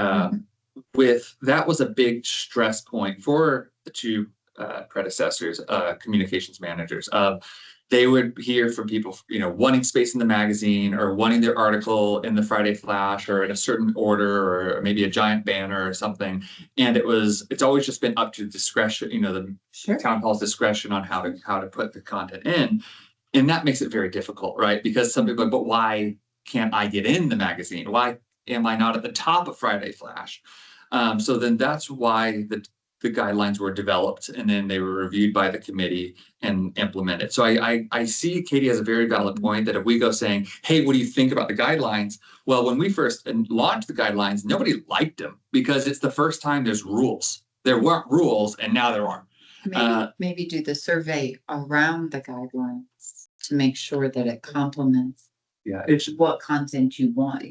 Speaker 1: with, that was a big stress point for the two predecessors, communications managers. They would hear from people, wanting space in the magazine or wanting their article in the Friday Flash or in a certain order or maybe a giant banner or something. And it's always just been up to discretion, the
Speaker 6: Sure.
Speaker 1: town hall's discretion on how to put the content in. And that makes it very difficult, right? Because some people are like, but why can't I get in the magazine? Why am I not at the top of Friday Flash? So then that's why the guidelines were developed, and then they were reviewed by the committee and implemented. So I see Katie has a very valid point that if we go saying, hey, what do you think about the guidelines? Well, when we first launched the guidelines, nobody liked them because it's the first time there's rules. There weren't rules and now there are.
Speaker 6: Maybe do the survey around the guidelines to make sure that it complements
Speaker 1: Yeah, it's
Speaker 6: what content you want,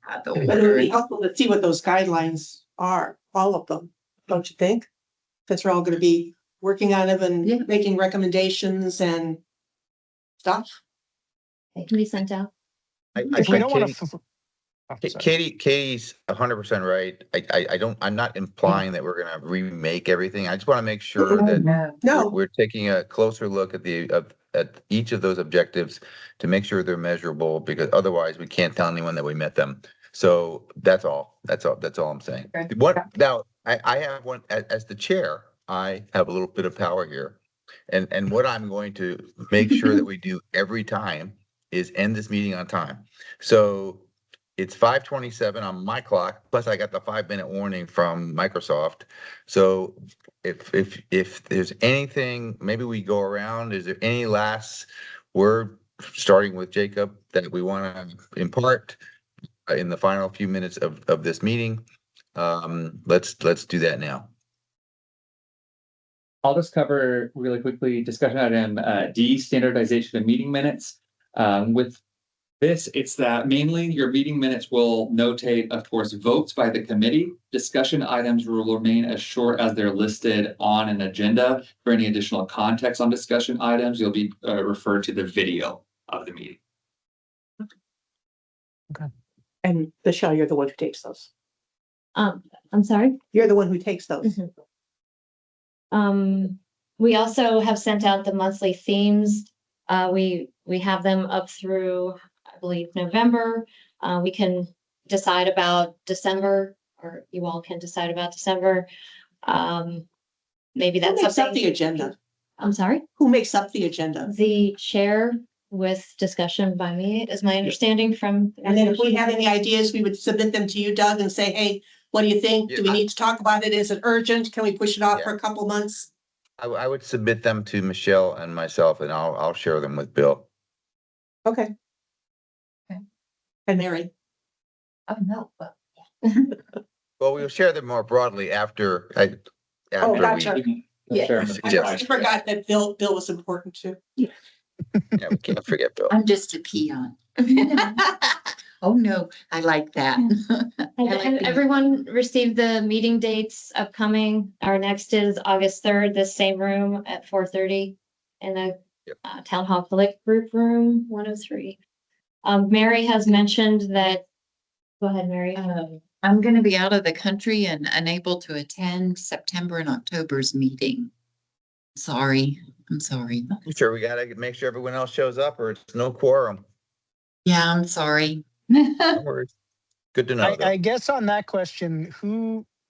Speaker 6: how the
Speaker 8: But it would
Speaker 6: order.
Speaker 8: be helpful to see what those guidelines are, all of them, don't you think? Because we're all gonna be working on them
Speaker 6: Yeah.
Speaker 8: and making recommendations and stuff.
Speaker 2: It can be sent out.
Speaker 4: I
Speaker 5: If we
Speaker 4: think
Speaker 5: don't want
Speaker 4: Katie-
Speaker 5: to.
Speaker 4: Katie's 100% right. I'm not implying that we're gonna remake everything. I just want to make sure that
Speaker 8: No,
Speaker 4: we're taking a closer look at at each of those objectives to make sure they're measurable, because otherwise we can't tell anyone that we met them. So that's all. That's all I'm saying.
Speaker 6: Okay.
Speaker 4: Now, I have one, as the chair, I have a little bit of power here. And what I'm going to make sure that we do every time is end this meeting on time. So it's 5:27 on my clock, plus I got the 5-minute warning from Microsoft. So if there's anything, maybe we go around, is there any last word, starting with Jacob, that we want to impart in the final few minutes of this meeting? Let's do that now.
Speaker 1: I'll just cover really quickly discussion item D, standardization of meeting minutes. With this, it's that mainly your meeting minutes will notate, of course, votes by the committee. Discussion items will remain as short as they're listed on an agenda. For any additional context on discussion items, you'll be referred to the video of the meeting.
Speaker 8: and Michelle, you're the one who takes those.
Speaker 2: I'm sorry.
Speaker 8: You're the one who takes those.
Speaker 2: We also have sent out the monthly themes. We have them up through, I believe, November. We can decide about December, or you all can decide about December. Maybe
Speaker 8: Who
Speaker 2: that's
Speaker 8: makes up
Speaker 2: something.
Speaker 8: the agenda?
Speaker 2: I'm sorry,
Speaker 8: Who makes up the agenda?
Speaker 2: the chair with discussion by me is my understanding from.
Speaker 8: And then if we have any ideas, we would submit them to you, Doug, and say, hey, what do you think? Do we
Speaker 4: Yeah.
Speaker 8: need to talk about it? Is it urgent? Can we push it off for a couple months?
Speaker 4: I would submit them to Michelle and myself, and I'll share them with Bill.
Speaker 8: Okay. And Mary.
Speaker 6: Oh, no. Well,
Speaker 4: Well, we'll share them more broadly after
Speaker 8: Oh,
Speaker 4: after
Speaker 8: gotcha.
Speaker 4: we,
Speaker 8: Yeah.
Speaker 1: Chairman.
Speaker 4: Yes.
Speaker 8: I forgot that Bill was important too.
Speaker 4: yeah, we can't forget Bill.
Speaker 6: I'm just a peon. Oh, no, I like that. I like
Speaker 2: Has
Speaker 6: being-
Speaker 2: everyone received the meeting dates upcoming? Our next is August 3rd, the same room at 4:30 in the
Speaker 4: Yep.
Speaker 2: Town Hall Collect Group Room 103. Mary has mentioned that, go ahead, Mary.
Speaker 6: I'm gonna be out of the country and unable to attend September and October's meeting. Sorry, I'm sorry.
Speaker 4: I'm sure we gotta make sure everyone else shows up or it's no quorum.
Speaker 6: Yeah, I'm sorry.
Speaker 4: No worries. Good to know
Speaker 5: I
Speaker 4: though.
Speaker 5: guess on that question,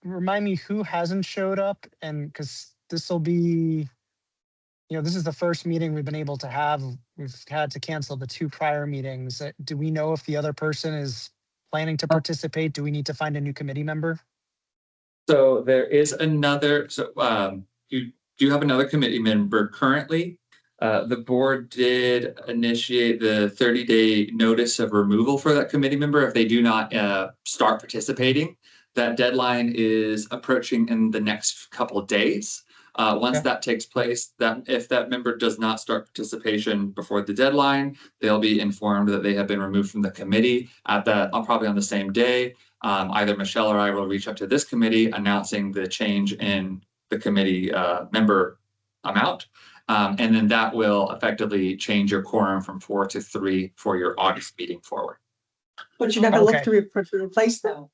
Speaker 5: remind me who hasn't showed up? And because this will be, this is the first meeting we've been able to have. We've had to cancel the 2 prior meetings. Do we know if the other person is planning to participate? Do we need to find a new committee member?
Speaker 1: So there is another, you do have another committee member currently. The board did initiate the 30-day notice of removal for that committee member if they do not start participating. That deadline is approaching in the next couple of days. Once
Speaker 5: Okay.
Speaker 1: that takes place, that if that member does not start participation before the deadline, they'll be informed that they have been removed from the committee probably on the same day. Either Michelle or I will reach out to this committee announcing the change in the committee member amount. And then that will effectively change your quorum from 4 to 3 for your August meeting forward.
Speaker 8: But you never look
Speaker 5: Okay.
Speaker 8: to replace them.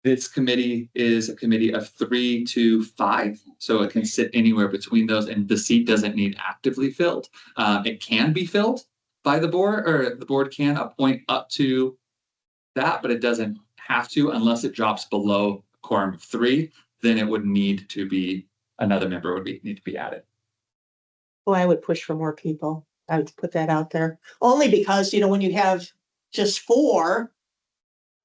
Speaker 1: This committee is a committee of 3 to 5, so it can sit anywhere between those, and the seat doesn't need actively filled. It can be filled by the board, or the board can appoint up to that, but it doesn't have to unless it drops below a quorum of 3. Then it would need to be another member need to be added.
Speaker 8: Well, I would push for more people. I would put that out there. Only because, when you have just 4,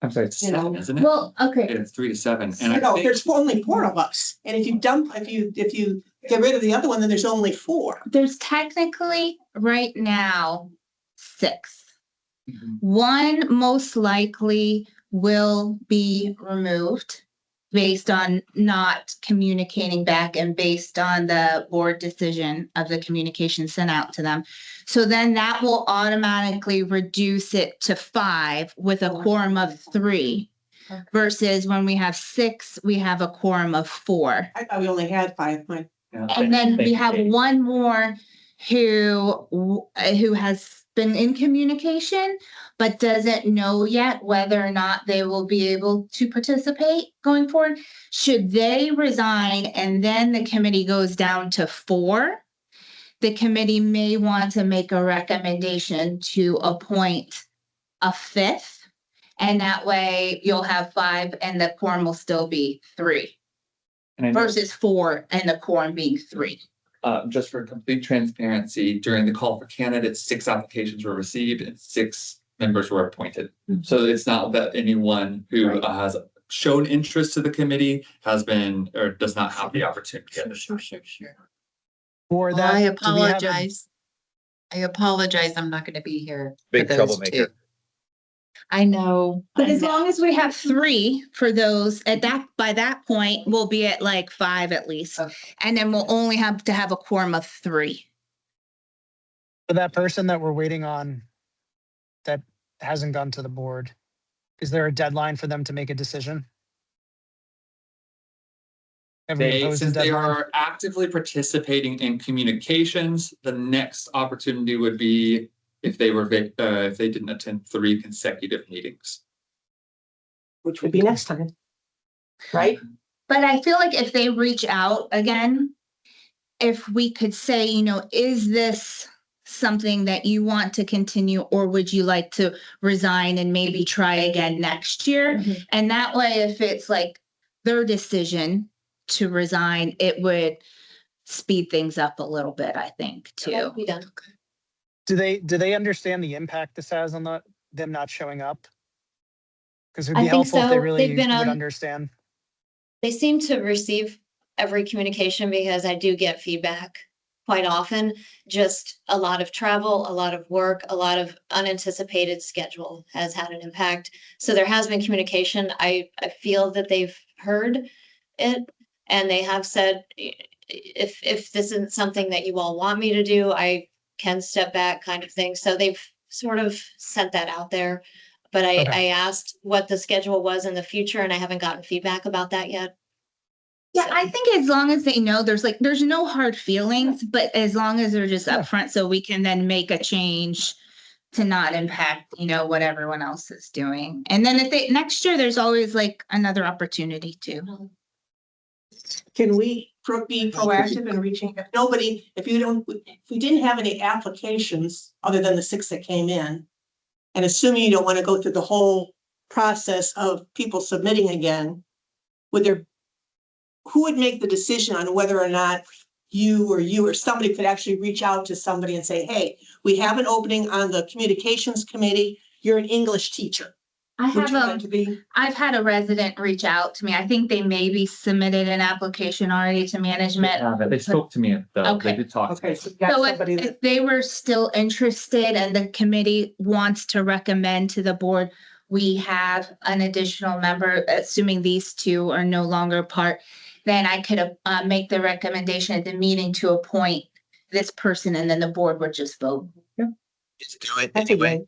Speaker 1: I'm sorry, it's
Speaker 8: You know,
Speaker 1: 7, isn't it?
Speaker 7: Well, okay.
Speaker 1: It's 3 to 7, and I
Speaker 8: no,
Speaker 1: think
Speaker 8: there's only 4 of us. And if you get rid of the other one, then there's only 4.
Speaker 7: There's technically right now 6.
Speaker 1: Mhm.
Speaker 7: One most likely will be removed based on not communicating back and based on the board decision of the communication sent out to them. So then that will automatically reduce it to 5 with a quorum of 3
Speaker 6: Okay.
Speaker 7: versus when we have 6, we have a quorum of 4.
Speaker 8: I thought we only had 5. Mine.
Speaker 1: Yeah,
Speaker 7: And then
Speaker 1: thank
Speaker 7: we
Speaker 1: you,
Speaker 7: have
Speaker 1: Katie.
Speaker 7: one more who has been in communication, but doesn't know yet whether or not they will be able to participate going forward. Should they resign and then the committee goes down to 4, the committee may want to make a recommendation to appoint a 5th. And that way you'll have 5 and the quorum will still be 3
Speaker 1: And I know-
Speaker 7: versus 4 and the quorum being 3.
Speaker 1: Just for complete transparency, during the call for candidates, 6 applications were received and 6 members were appointed. So it's not that anyone who has shown interest to the committee has been or does not have the opportunity at this time.
Speaker 6: Sure.
Speaker 5: For
Speaker 6: Well,
Speaker 5: that,
Speaker 6: I
Speaker 5: do we have a-
Speaker 6: apologize. I apologize. I'm not gonna be here. for
Speaker 4: Big
Speaker 6: those
Speaker 4: troublemaker.
Speaker 6: 2. I know.
Speaker 7: But
Speaker 6: I
Speaker 7: as
Speaker 6: know.
Speaker 7: long as we have 3 for those, by that point, we'll be at like 5 at least.
Speaker 6: Okay.
Speaker 7: And then we'll only have to have a quorum of 3.
Speaker 5: For that person that we're waiting on that hasn't gone to the board, is there a deadline for them to make a decision? Have we imposed a
Speaker 1: Since they
Speaker 5: deadline?
Speaker 1: are actively participating in communications, the next opportunity would be if they didn't attend 3 consecutive meetings.
Speaker 8: Which would be next time. Right?
Speaker 7: But I feel like if they reach out again, if we could say, is this something that you want to continue or would you like to resign and maybe try again next year?
Speaker 2: Mhm.
Speaker 7: And that way, if it's like their decision to resign, it would speed things up a little bit, I think, too.
Speaker 2: Be done.
Speaker 5: Do they understand the impact this has on them not showing up? Because it'd
Speaker 2: I
Speaker 5: be
Speaker 2: think
Speaker 5: helpful if they
Speaker 2: so.
Speaker 5: really
Speaker 2: They've been
Speaker 5: would
Speaker 2: on-
Speaker 5: understand.
Speaker 2: They seem to receive every communication because I do get feedback quite often. Just a lot of travel, a lot of work, a lot of unanticipated schedule has had an impact. So there has been communication. I feel that they've heard it and they have said, if this isn't something that you all want me to do, I can step back kind of thing. So they've sort of sent that out there. But
Speaker 5: Okay.
Speaker 2: I asked what the schedule was in the future and I haven't gotten feedback about that yet.
Speaker 7: Yeah, I think as long as they know, there's no hard feelings, but as long as they're just
Speaker 5: Yeah.
Speaker 7: upfront, so we can then make a change to not impact, what everyone else is doing. And then next year, there's always like another opportunity too.
Speaker 8: Can we be proactive in reaching, if we didn't have any applications other than the 6 that came in, and assuming you don't want to go through the whole process of people submitting again, who would make the decision on whether or not you or somebody could actually reach out to somebody and say, hey, we have an opening on the communications committee. You're an English teacher. Would you like to be?
Speaker 7: I've had a resident reach out to me. I think they maybe submitted an application already to management.
Speaker 1: They spoke to me, though.
Speaker 7: Okay.
Speaker 1: They did talk. to
Speaker 8: Okay,
Speaker 1: me.
Speaker 8: so you got
Speaker 7: So
Speaker 8: somebody
Speaker 7: if they were still interested and the committee wants to recommend to the board, we have an additional member, assuming these two are no longer part, then I could make the recommendation at the meeting to appoint this person and then the board would just vote.
Speaker 4: Just do it
Speaker 8: That's a
Speaker 4: anyway.
Speaker 8: yay.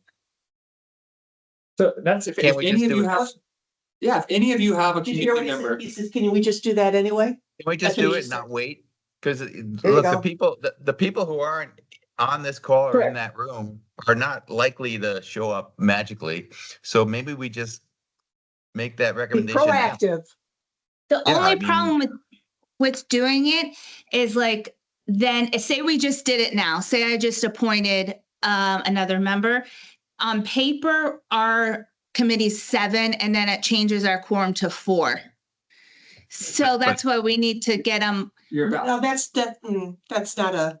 Speaker 1: So that's if
Speaker 4: Can't we
Speaker 1: any
Speaker 4: just
Speaker 1: of
Speaker 4: do
Speaker 1: you
Speaker 4: it?
Speaker 1: have, yeah, if any of you have a
Speaker 8: Did you hear what
Speaker 1: community
Speaker 8: he said?
Speaker 1: member.
Speaker 8: He says, can we just do that anyway?
Speaker 4: Can we just
Speaker 8: That's what
Speaker 4: do
Speaker 8: he
Speaker 4: it,
Speaker 8: just
Speaker 4: not
Speaker 8: said.
Speaker 4: wait? Because
Speaker 8: you
Speaker 4: look,
Speaker 8: go.
Speaker 4: the people who aren't on this call or in that room are not likely to show up magically. So maybe we just make that
Speaker 8: Be
Speaker 4: recommendation. now.
Speaker 8: proactive.
Speaker 7: The
Speaker 4: Yeah,
Speaker 7: only
Speaker 4: I mean-
Speaker 7: problem with doing it is like, then say we just did it now, say I just appointed another member. On paper, our committee's 7 and then it changes our quorum to 4. So
Speaker 4: But-
Speaker 7: that's why we need to get them.
Speaker 1: You're about.
Speaker 8: No, that's not a.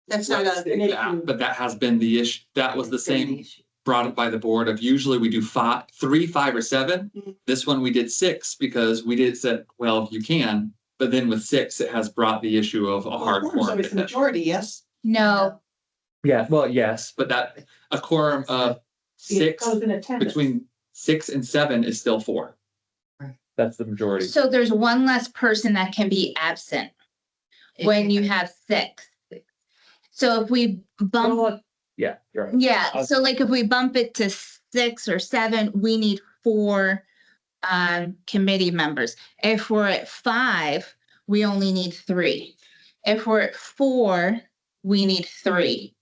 Speaker 8: That's not
Speaker 1: Right,
Speaker 8: an issue.
Speaker 1: But that has been the issue. That was the same brought up by the board of usually we do 3, 5, or 7.
Speaker 8: Mhm.
Speaker 1: This one we did 6 because we did said, well, if you can, but then with 6, it has brought the issue of a hard
Speaker 8: So
Speaker 1: quorum.
Speaker 8: it's the majority, yes?
Speaker 7: No,
Speaker 1: Yeah, well, yes, but that a quorum of
Speaker 8: It
Speaker 1: 6
Speaker 8: goes in attendance.
Speaker 1: between 6 and 7 is still 4. That's the majority.
Speaker 7: so there's one less person that can be absent when you have 6. So if we bump,
Speaker 1: Well, yeah, you're right.
Speaker 7: yeah, so like if we bump it to 6 or 7, we need 4 committee members. If we're at 5, we only need 3. If we're at 4, we need 3.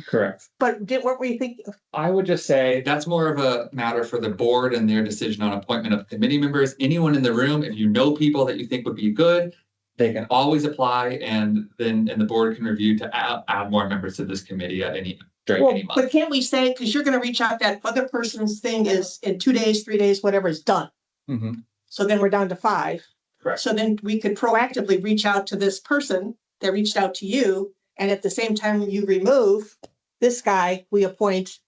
Speaker 1: Correct.
Speaker 8: But weren't we thinking,
Speaker 1: I would just say that's more of a matter for the board and their decision on appointment of committee members. Anyone in the room, if you know people that you think would be good, they can always apply and the board can review to add more members to this committee during
Speaker 8: well,
Speaker 1: any
Speaker 8: but
Speaker 1: month.
Speaker 8: can't we say, because you're gonna reach out, that other person's thing is in 2 days, 3 days, whatever is done.
Speaker 1: Mhm.
Speaker 8: So then we're down to 5.
Speaker 1: Correct.
Speaker 8: So then we could proactively reach out to this person that reached out to you. And at the same time you remove this guy, we appoint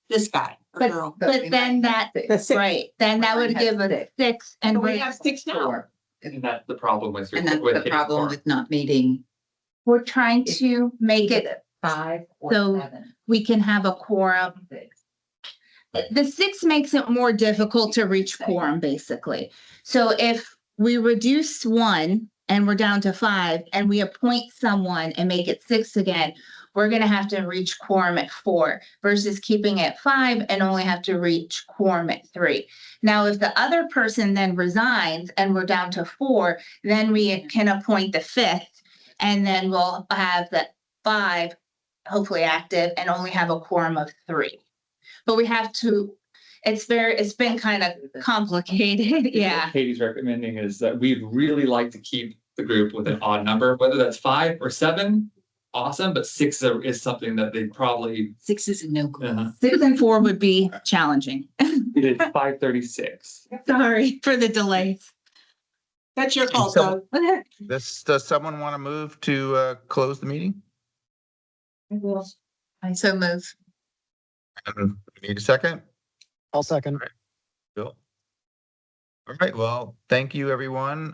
Speaker 8: this guy or girl.
Speaker 7: But then that,
Speaker 8: The 6.
Speaker 7: right, then that would give a 6 and
Speaker 8: So we
Speaker 7: we're,
Speaker 8: have 6 now.
Speaker 1: And that's the problem with.
Speaker 6: And that's the
Speaker 1: hitting
Speaker 6: problem
Speaker 1: quorum.
Speaker 6: with not meeting.
Speaker 7: we're trying to make it
Speaker 6: 5
Speaker 7: So- 7. we can have a quorum. The 6 makes it more difficult to reach quorum, basically. So if we reduce 1 and we're down to 5 and we appoint someone and make it 6 again, we're gonna have to reach quorum at 4 versus keeping it 5 and only have to reach quorum at 3. Now, if the other person then resigns and we're down to 4, then we can appoint the 5th and then we'll have the 5 hopefully active and only have a quorum of 3. But we have to, it's been kind of complicated, yeah.
Speaker 1: What Katie's recommending is that we'd really like to keep the group with an odd number, whether that's 5 or 7, awesome, but 6 is something that they probably,
Speaker 6: 6 is a no go.
Speaker 7: 6 and 4 would be challenging.
Speaker 1: it is 5:36.
Speaker 7: Sorry for the delays.
Speaker 8: That's your fault,
Speaker 4: So-
Speaker 8: Doug.
Speaker 4: Does someone want to move to close the meeting?
Speaker 6: I so move.
Speaker 4: We need a second?
Speaker 5: I'll second.
Speaker 4: Bill? All right, well, thank you, everyone.